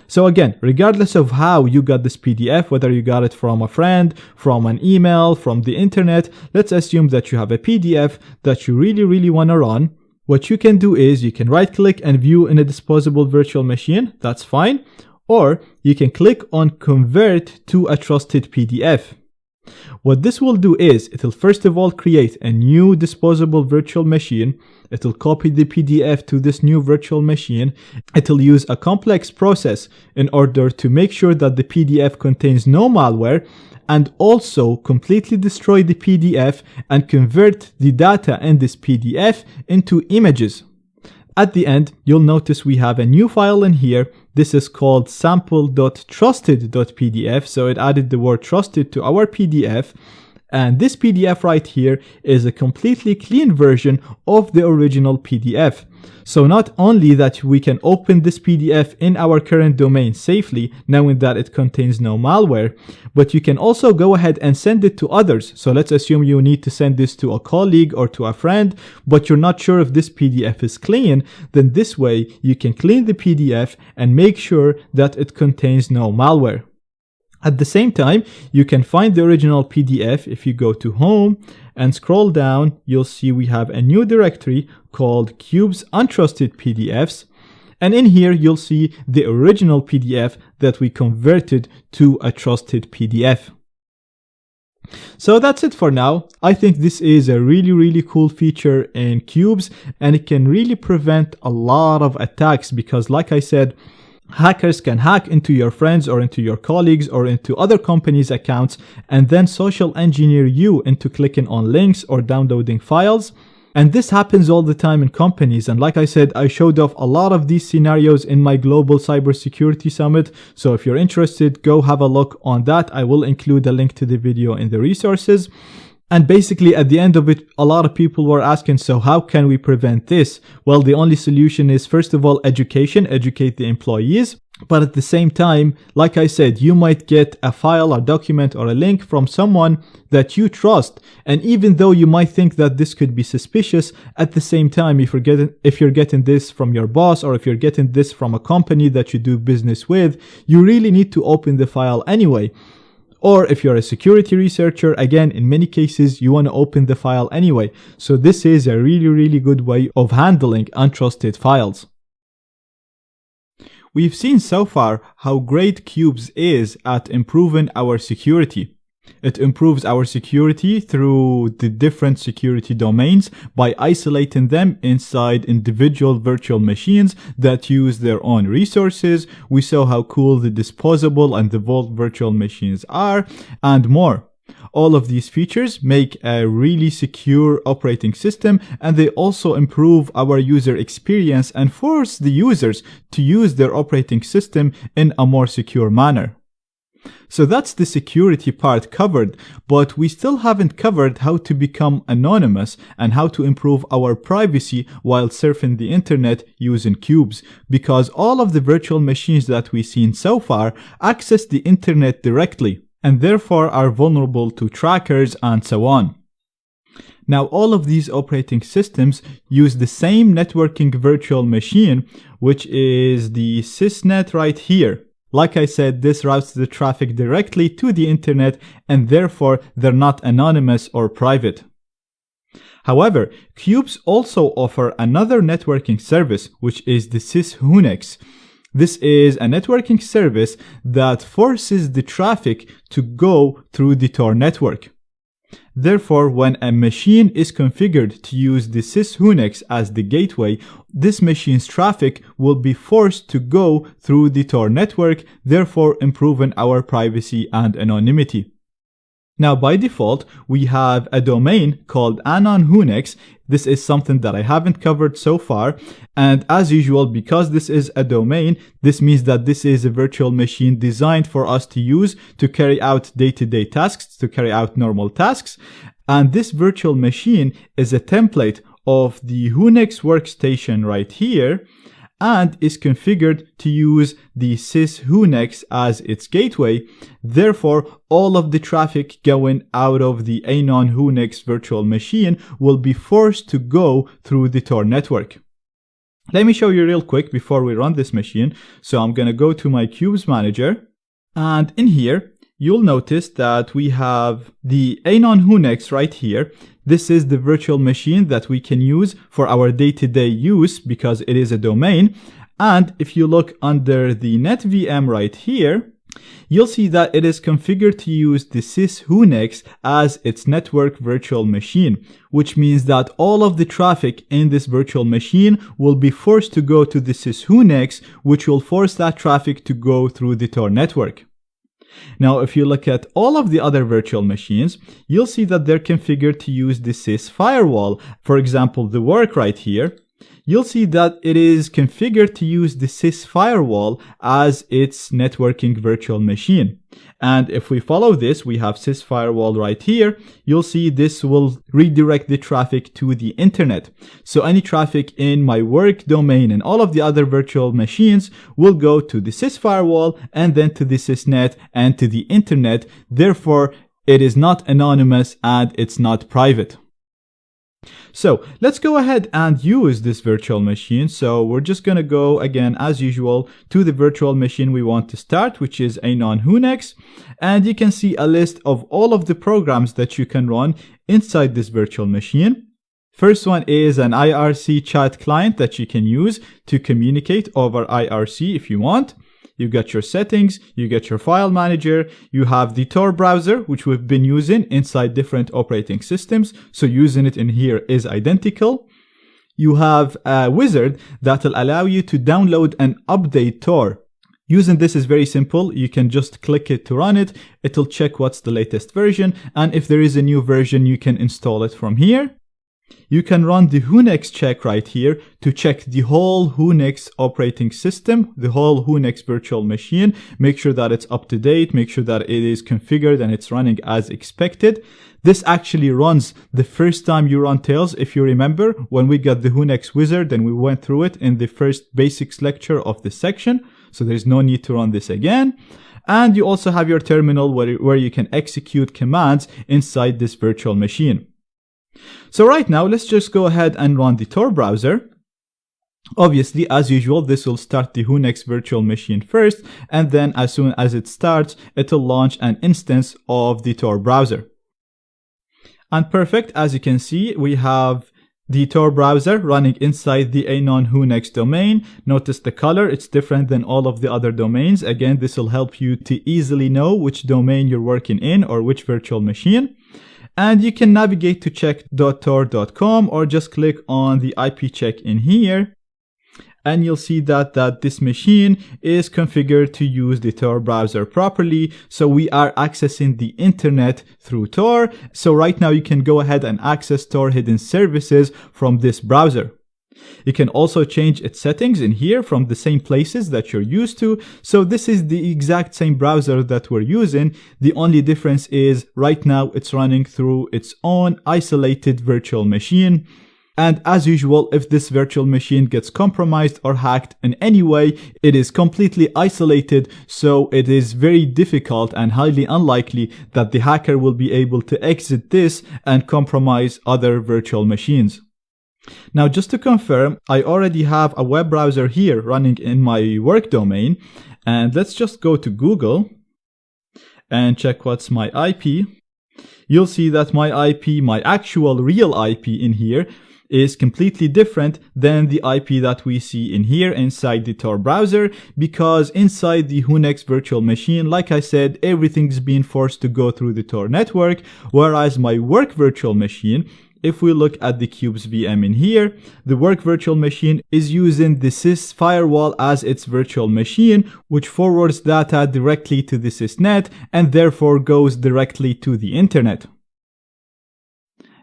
Speaker 1: So again, regardless of how you got this PDF, whether you got it from a friend, from an email, from the internet, let's assume that you have a PDF that you really want to run. What you can do is you can right click and view in a disposable virtual machine, that's fine. Or you can click on Convert to a trusted PDF. What this will do is it'll first of all create a new disposable virtual machine. It'll copy the PDF to this new virtual machine. It'll use a complex process in order to make sure that the PDF contains no malware, and also completely destroy the PDF and convert the data in this PDF into images. At the end, you'll notice we have a new file in here. This is called sample.trusted.pdf. So it added the word trusted to our PDF. And this PDF right here is a completely clean version of the original PDF. So not only that we can open this PDF in our current domain safely, knowing that it contains no malware, but you can also go ahead and send it to others. So let's assume you need to send this to a colleague or to a friend, but you're not sure if this PDF is clean. Then this way you can clean the PDF and make sure that it contains no malware. At the same time, you can find the original PDF. If you go to Home and scroll down, you'll see we have a new directory called Qubes Untrusted PDFs. And in here, you'll see the original PDF that we converted to a trusted PDF. So that's it for now. I think this is a really cool feature in Qubes, and it can really prevent a lot of attacks because, like I said, hackers can hack into your friends or into your colleagues or into other companies' accounts and then social engineer you into clicking on links or downloading files. And this happens all the time in companies. And like I said, I showed off a lot of these scenarios in my Global Cybersecurity Summit. So if you're interested, go have a look on that. I will include a link to the video in the resources. And basically at the end of it, a lot of people were asking, so how can we prevent this? Well, the only solution is, first of all, education, educate the employees. But at the same time, like I said, you might get a file or document or a link from someone that you trust. And even though you might think that this could be suspicious, at the same time, if you're getting this from your boss, or if you're getting this from a company that you do business with, you really need to open the file anyway. Or if you're a security researcher, again, in many cases, you want to open the file anyway. So this is a really, really good way of handling untrusted files. We've seen so far how great Qubes is at improving our security. It improves our security through the different security domains by isolating them inside individual virtual machines that use their own resources. We saw how cool the disposable and the vault virtual machines are, and more. All of these features make a really secure operating system, and they also improve our user experience and force the users to use their operating system in a more secure manner. So that's the security part covered, but we still haven't covered how to become anonymous and how to improve our privacy while surfing the internet using Qubes, because all of the virtual machines that we've seen so far access the internet directly, and therefore are vulnerable to trackers and so on. Now, all of these operating systems use the same networking virtual machine, which is the sysnet right here. Like I said, this routes the traffic directly to the internet, and therefore they're not anonymous or private. However, Qubes also offer another networking service, which is the syshunex. This is a networking service that forces the traffic to go through the Tor network. Therefore, when a machine is configured to use the syshunex as the gateway, this machine's traffic will be forced to go through the Tor network, therefore improving our privacy and anonymity. Now, by default, we have a domain called anonhunex. This is something that I haven't covered so far. And as usual, because this is a domain, this means that this is a virtual machine designed for us to use to carry out day-to-day tasks, to carry out normal tasks. And this virtual machine is a template of the Hunex workstation right here, and is configured to use the syshunex as its gateway. Therefore, all of the traffic going out of the anonhunex virtual machine will be forced to go through the Tor network. Let me show you real quick before we run this machine. So I'm going to go to my Qubes manager, and in here, you'll notice that we have the anonhunex right here. This is the virtual machine that we can use for our day-to-day use because it is a domain. And if you look under the NetVM right here, you'll see that it is configured to use the syshunex as its network virtual machine, which means that all of the traffic in this virtual machine will be forced to go to the syshunex, which will force that traffic to go through the Tor network. Now, if you look at all of the other virtual machines, you'll see that they're configured to use the sys firewall. For example, the work right here, you'll see that it is configured to use the sys firewall as its networking virtual machine. And if we follow this, we have sys firewall right here. You'll see this will redirect the traffic to the internet. So any traffic in my work domain and all of the other virtual machines will go to the sys firewall and then to the sysnet and to the internet. Therefore, it is not anonymous and it's not private. So let's go ahead and use this virtual machine. So we're just going to go again, as usual, to the virtual machine we want to start, which is anonhunex. And you can see a list of all of the programs that you can run inside this virtual machine. First one is an IRC chat client that you can use to communicate over IRC if you want. You got your settings, you get your file manager, you have the Tor browser, which we've been using inside different operating systems. So using it in here is identical. You have a wizard that will allow you to download and update Tor. Using this is very simple. You can just click it to run it. It'll check what's the latest version. And if there is a new version, you can install it from here. You can run the Whonex check right here to check the whole Whonex operating system, the whole Whonex virtual machine, make sure that it's up to date, make sure that it is configured and it's running as expected. This actually runs the first time you run Tails. If you remember, when we got the Whonex wizard and we went through it in the first basics lecture of this section, so there's no need to run this again. And you also have your terminal where you can execute commands inside this virtual machine. So right now, let's just go ahead and run the Tor browser. Obviously, as usual, this will start the Whonex virtual machine first, and then as soon as it starts, it will launch an instance of the Tor browser. And perfect, as you can see, we have the Tor browser running inside the Anon Whonex domain. Notice the color, it's different than all of the other domains. Again, this will help you to easily know which domain you're working in or which virtual machine. And you can navigate to check.tor.com or just click on the IP check in here. And you'll see that this machine is configured to use the Tor browser properly. So we are accessing the internet through Tor. So right now you can go ahead and access Tor hidden services from this browser. You can also change its settings in here from the same places that you're used to. So this is the exact same browser that we're using. The only difference is right now it's running through its own isolated virtual machine. And as usual, if this virtual machine gets compromised or hacked in any way, it is completely isolated, so it is very difficult and highly unlikely that the hacker will be able to exit this and compromise other virtual machines. Now, just to confirm, I already have a web browser here running in my work domain, and let's just go to Google and check what's my IP. You'll see that my IP, my actual real IP in here, is completely different than the IP that we see in here inside the Tor browser, because inside the Whonex virtual machine, like I said, everything's being forced to go through the Tor network, whereas my work virtual machine, if we look at the Qubes VM in here, the work virtual machine is using the sys firewall as its virtual machine, which forwards data directly to the sysnet and therefore goes directly to the internet.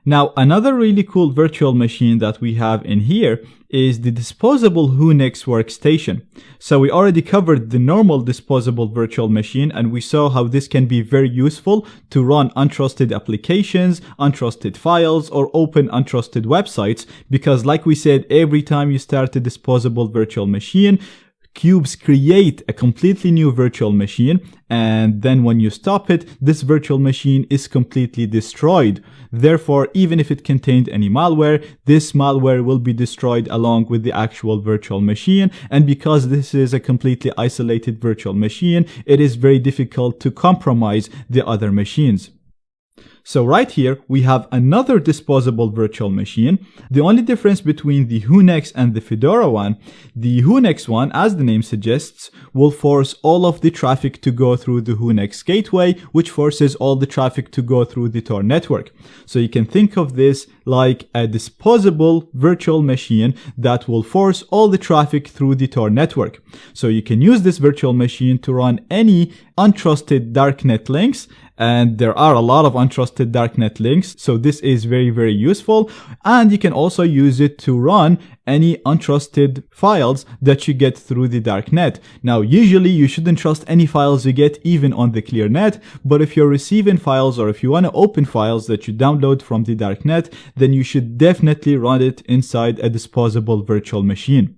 Speaker 1: Now, another really cool virtual machine that we have in here is the disposable Whonex workstation. So we already covered the normal disposable virtual machine, and we saw how this can be very useful to run untrusted applications, untrusted files, or open untrusted websites, because like we said, every time you start a disposable virtual machine, Qubes create a completely new virtual machine, and then when you stop it, this virtual machine is completely destroyed. Therefore, even if it contained any malware, this malware will be destroyed along with the actual virtual machine. And because this is a completely isolated virtual machine, it is very difficult to compromise the other machines. So right here, we have another disposable virtual machine. The only difference between the Whonex and the Fedora one, the Whonex one, as the name suggests, will force all of the traffic to go through the Whonex gateway, which forces all the traffic to go through the Tor network. So you can think of this like a disposable virtual machine that will force all the traffic through the Tor network. So you can use this virtual machine to run any untrusted darknet links, and there are a lot of untrusted darknet links, so this is very, very useful. And you can also use it to run any untrusted files that you get through the darknet. Now, usually you shouldn't trust any files you get even on the clear net, but if you're receiving files or if you want to open files that you download from the darknet, then you should definitely run it inside a disposable virtual machine.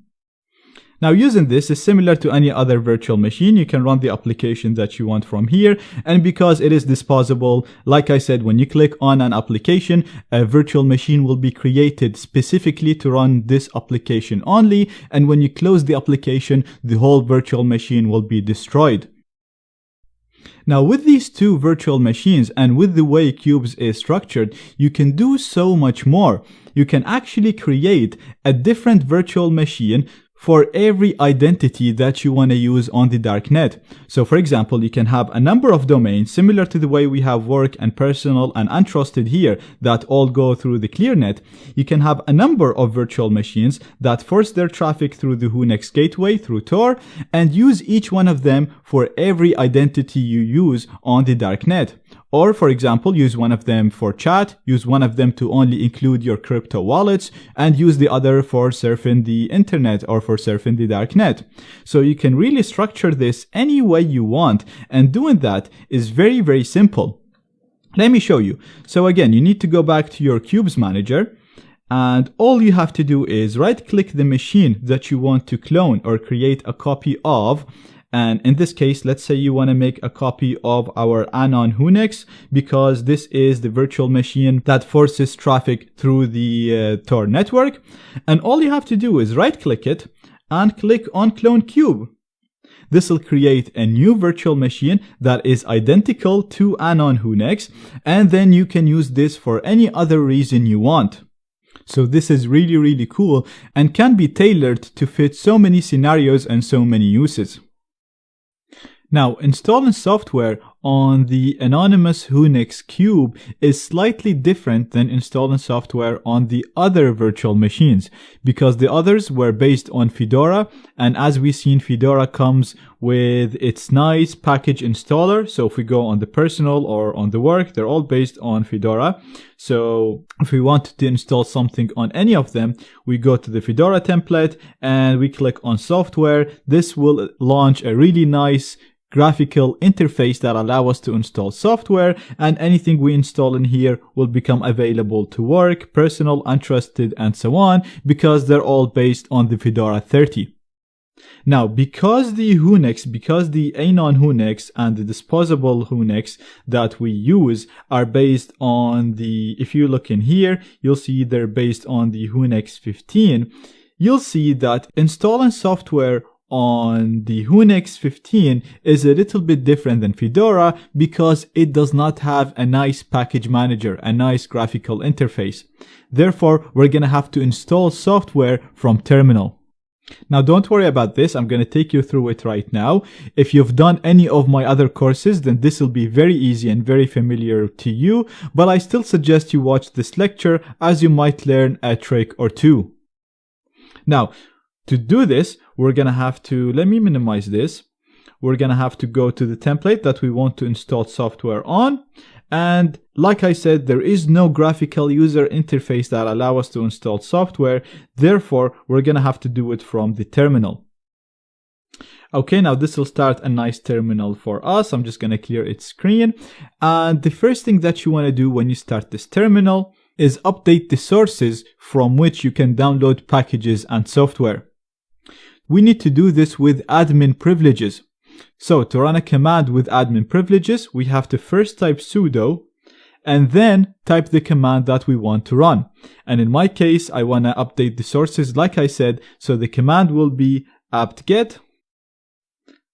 Speaker 1: Now, using this is similar to any other virtual machine. You can run the application that you want from here, and because it is disposable, like I said, when you click on an application, a virtual machine will be created specifically to run this application only, and when you close the application, the whole virtual machine will be destroyed. Now, with these two virtual machines and with the way Qubes is structured, you can do so much more. You can actually create a different virtual machine for every identity that you want to use on the darknet. So for example, you can have a number of domains similar to the way we have work and personal and untrusted here that all go through the clearnet. You can have a number of virtual machines that force their traffic through the Whonex gateway through Tor and use each one of them for every identity you use on the darknet. Or, for example, use one of them for chat, use one of them to only include your crypto wallets, and use the other for surfing the internet or for surfing the dark net. So you can really structure this any way you want, and doing that is very, very simple. Let me show you. So again, you need to go back to your Qubes manager, and all you have to do is right-click the machine that you want to clone or create a copy of. And in this case, let's say you want to make a copy of our Anon Whonex, because this is the virtual machine that forces traffic through the Tor network. And all you have to do is right-click it and click on Clone Cube. This will create a new virtual machine that is identical to Anon Whonex, and then you can use this for any other reason you want. So this is really, really cool and can be tailored to fit so many scenarios and so many uses. Now, installing software on the anonymous Whonex cube is slightly different than installing software on the other virtual machines, because the others were based on Fedora, and as we've seen, Fedora comes with its nice package installer. So if we go on the personal or on the work, they're all based on Fedora. So if we want to install something on any of them, we go to the Fedora template and we click on software. This will launch a really nice graphical interface that allow us to install software, and anything we install in here will become available to work, personal, untrusted, and so on, because they're all based on the Fedora 30. Now, because the Anon Whonex and the disposable Whonex that we use are based on the, if you look in here, you'll see they're based on the Whonex 15. You'll see that installing software on the Whonex 15 is a little bit different than Fedora, because it does not have a nice package manager, a nice graphical interface. Therefore, we're going to have to install software from terminal. Now, don't worry about this. I'm going to take you through it right now. If you've done any of my other courses, then this will be very easy and very familiar to you, but I still suggest you watch this lecture, as you might learn a trick or two. Now, to do this, we're going to have to, let me minimize this. We're going to have to go to the template that we want to install software on. And like I said, there is no graphical user interface that allows us to install software. Therefore, we're going to have to do it from the terminal. Okay, now this will start a nice terminal for us. I'm just going to clear its screen. And the first thing that you want to do when you start this terminal is update the sources from which you can download packages and software. We need to do this with admin privileges. So to run a command with admin privileges, we have to first type sudo and then type the command that we want to run. And in my case, I want to update the sources like I said, so the command will be apt-get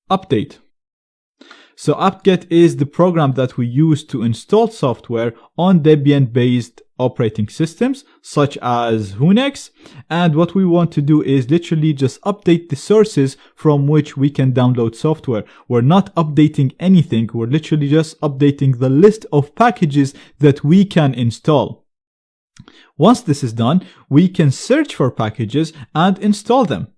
Speaker 1: update. So apt-get is the program that we use to install software on Debian-based operating systems such as Whonex, and what we want to do is literally just update the sources from which we can download software. We're not updating anything, we're literally just updating the list of packages that we can install. Once this is done, we can search for packages and install them.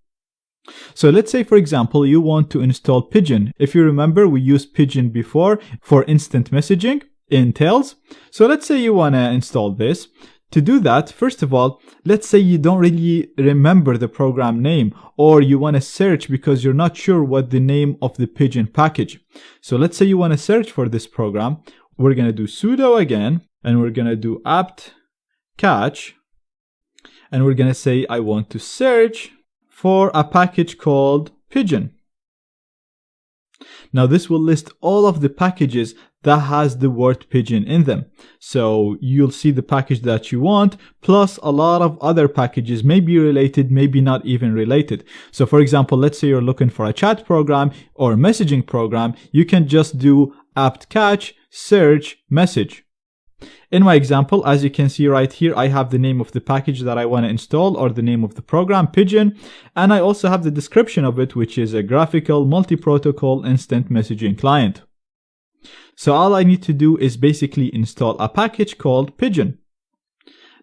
Speaker 1: So let's say, for example, you want to install Pigeon. If you remember, we used Pigeon before for instant messaging in Tails. So let's say you want to install this. To do that, first of all, let's say you don't really remember the program name, or you want to search because you're not sure what the name of the Pigeon package. So let's say you want to search for this program. We're going to do sudo again, and we're going to do apt catch, and we're going to say I want to search for a package called Pigeon. Now this will list all of the packages that has the word Pigeon in them. So you'll see the package that you want, plus a lot of other packages, maybe related, maybe not even related. So for example, let's say you're looking for a chat program or messaging program, you can just do apt catch search message. In my example, as you can see right here, I have the name of the package that I want to install, or the name of the program, Pigeon, and I also have the description of it, which is a graphical multi-protocol instant messaging client. So all I need to do is basically install a package called Pigeon.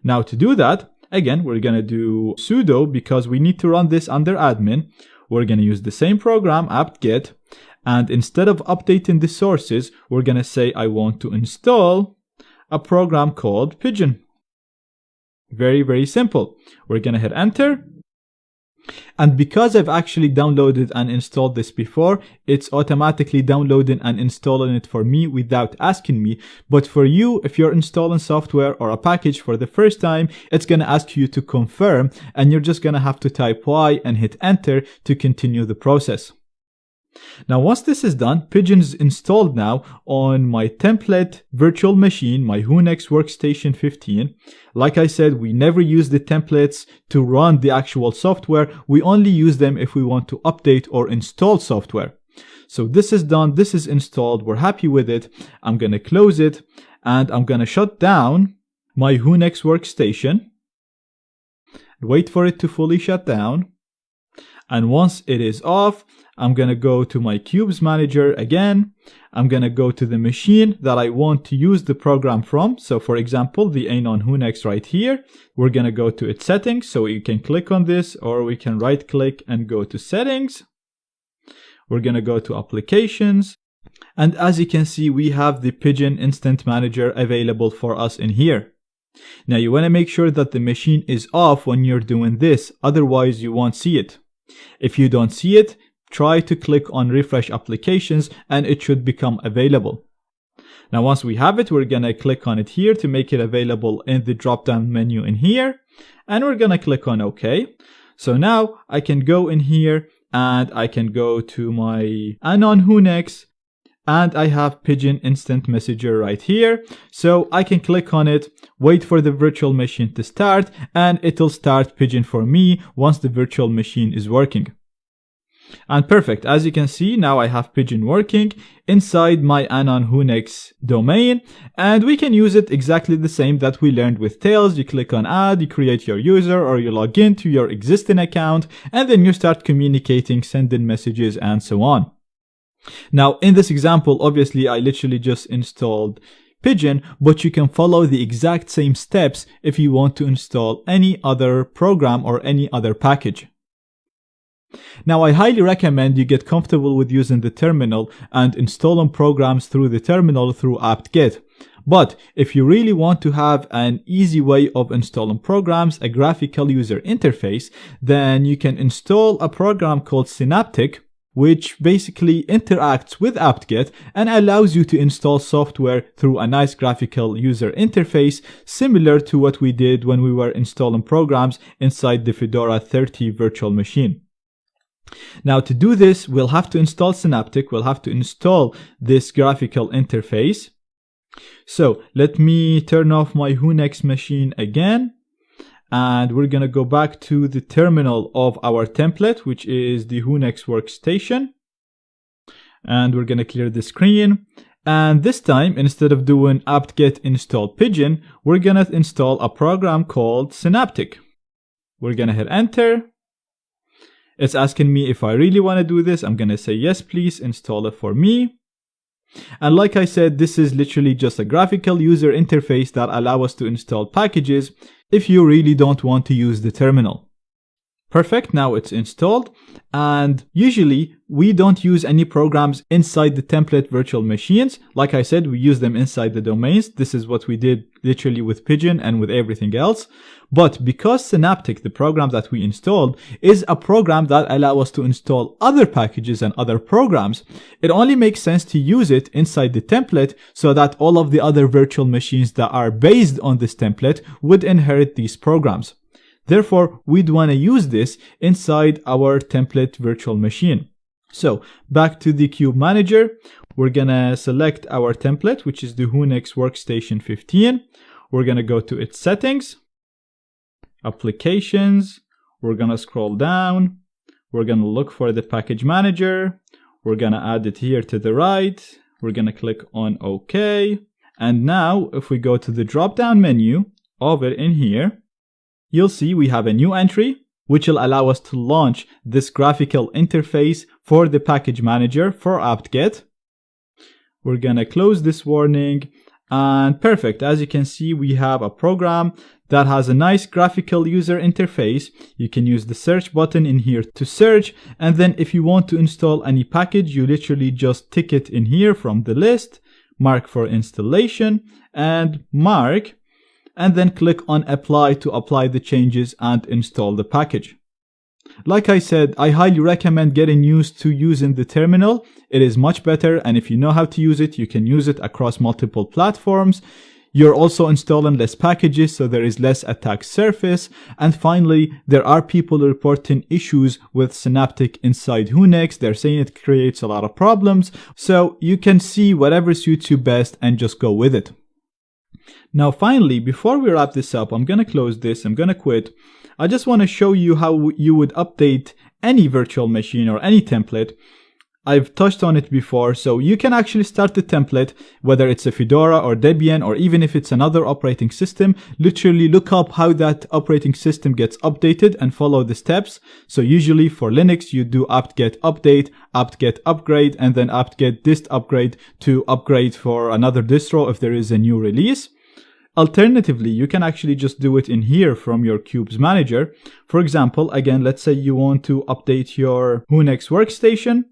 Speaker 1: Now to do that, again, we're going to do sudo because we need to run this under admin. We're going to use the same program, apt-get, And instead of updating the sources, we're going to say I want to install a program called Pigeon. Very, very simple. We're going to hit enter. And because I've actually downloaded and installed this before, it's automatically downloading and installing it for me without asking me. But for you, if you're installing software or a package for the first time, it's going to ask you to confirm, and you're just going to have to type Y and hit enter to continue the process. Now, once this is done, Pigeon is installed now on my template virtual machine, my Hunex Workstation 15. Like I said, we never use the templates to run the actual software. We only use them if we want to update or install software. So this is done. This is installed. We're happy with it. I'm going to close it, and I'm going to shut down my Hunex Workstation. Wait for it to fully shut down. And once it is off, I'm going to go to my Qubes manager again. I'm going to go to the machine that I want to use the program from. So for example, the Anon Hunex right here. We're going to go to its settings. So you can click on this, or we can right click and go to settings. We're going to go to applications. And as you can see, we have the Pigeon Instant Manager available for us in here. Now you want to make sure that the machine is off when you're doing this. Otherwise you won't see it. If you don't see it, try to click on refresh applications and it should become available. Now once we have it, we're going to click on it here to make it available in the drop down menu in here, and we're going to click on OK. So now I can go in here and I can go to my Anon Hunex, and I have Pigeon Instant Messenger right here. So I can click on it, wait for the virtual machine to start, and it'll start Pigeon for me once the virtual machine is working. And perfect. As you can see, now I have Pigeon working inside my Anon Hunex domain, and we can use it exactly the same that we learned with Tails. You click on add, you create your user, or you log into your existing account, and then you start communicating, sending messages, and so on. Now, in this example, obviously, I literally just installed Pigeon, but you can follow the exact same steps if you want to install any other program or any other package. Now, I highly recommend you get comfortable with using the terminal and installing programs through the terminal through apt-get. But if you really want to have an easy way of installing programs, a graphical user interface, then you can install a program called Synaptic, which basically interacts with apt-get and allows you to install software through a nice graphical user interface, similar to what we did when we were installing programs inside the Fedora 30 virtual machine. Now to do this, we'll have to install Synaptic, we'll have to install this graphical interface. So let me turn off my Hunex machine again, and we're going to go back to the terminal of our template, which is the Hunex Workstation. And we're going to clear the screen. And this time, instead of doing apt-get install Pigeon, we're going to install a program called Synaptic. We're going to hit enter. It's asking me if I really want to do this. I'm going to say yes, please install it for me. And like I said, this is literally just a graphical user interface that allows us to install packages if you really don't want to use the terminal. Perfect, now it's installed, and usually we don't use any programs inside the template virtual machines. Like I said, we use them inside the domains. This is what we did literally with Pigeon and with everything else. But because Synaptic, the program that we installed, is a program that allows us to install other packages and other programs, it only makes sense to use it inside the template so that all of the other virtual machines that are based on this template would inherit these programs. Therefore, we'd want to use this inside our template virtual machine. So back to the Cube Manager, we're going to select our template, which is the Hunex Workstation 15. We're going to go to its settings, applications. We're going to scroll down. We're going to look for the package manager. We're going to add it here to the right. We're going to click on OK. And now if we go to the drop down menu of it in here, you'll see we have a new entry, which will allow us to launch this graphical interface for the package manager for apt-get. We're going to close this warning, And perfect. As you can see, we have a program that has a nice graphical user interface. You can use the search button in here to search. And then if you want to install any package, you literally just tick it in here from the list, mark for installation and mark, and then click on apply to apply the changes and install the package. Like I said, I highly recommend getting used to using the terminal. It is much better, and if you know how to use it, you can use it across multiple platforms. You're also installing less packages, so there is less attack surface. And finally, there are people reporting issues with Synaptic inside Whonex. They're saying it creates a lot of problems. So you can see whatever suits you best and just go with it. Now finally, before we wrap this up, I'm going to close this, I'm going to quit. I just want to show you how you would update any virtual machine or any template. I've touched on it before, so you can actually start the template, whether it's a Fedora or Debian, or even if it's another operating system, literally look up how that operating system gets updated and follow the steps. So usually for Linux, you do apt-get update, apt-get upgrade, and then apt-get dist upgrade to upgrade for another distro if there is a new release. Alternatively, you can actually just do it in here from your Qubes manager. For example, again, let's say you want to update your Whonex workstation.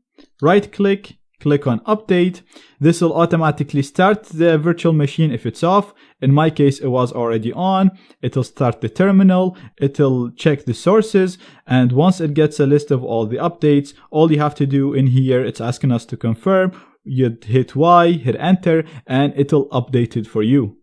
Speaker 1: Right click, click on update. This will automatically start the virtual machine if it's off. In my case, it was already on. It'll start the terminal. It'll check the sources. And once it gets a list of all the updates, all you have to do in here, it's asking us to confirm. You'd hit Y, hit enter, and it'll update it for you.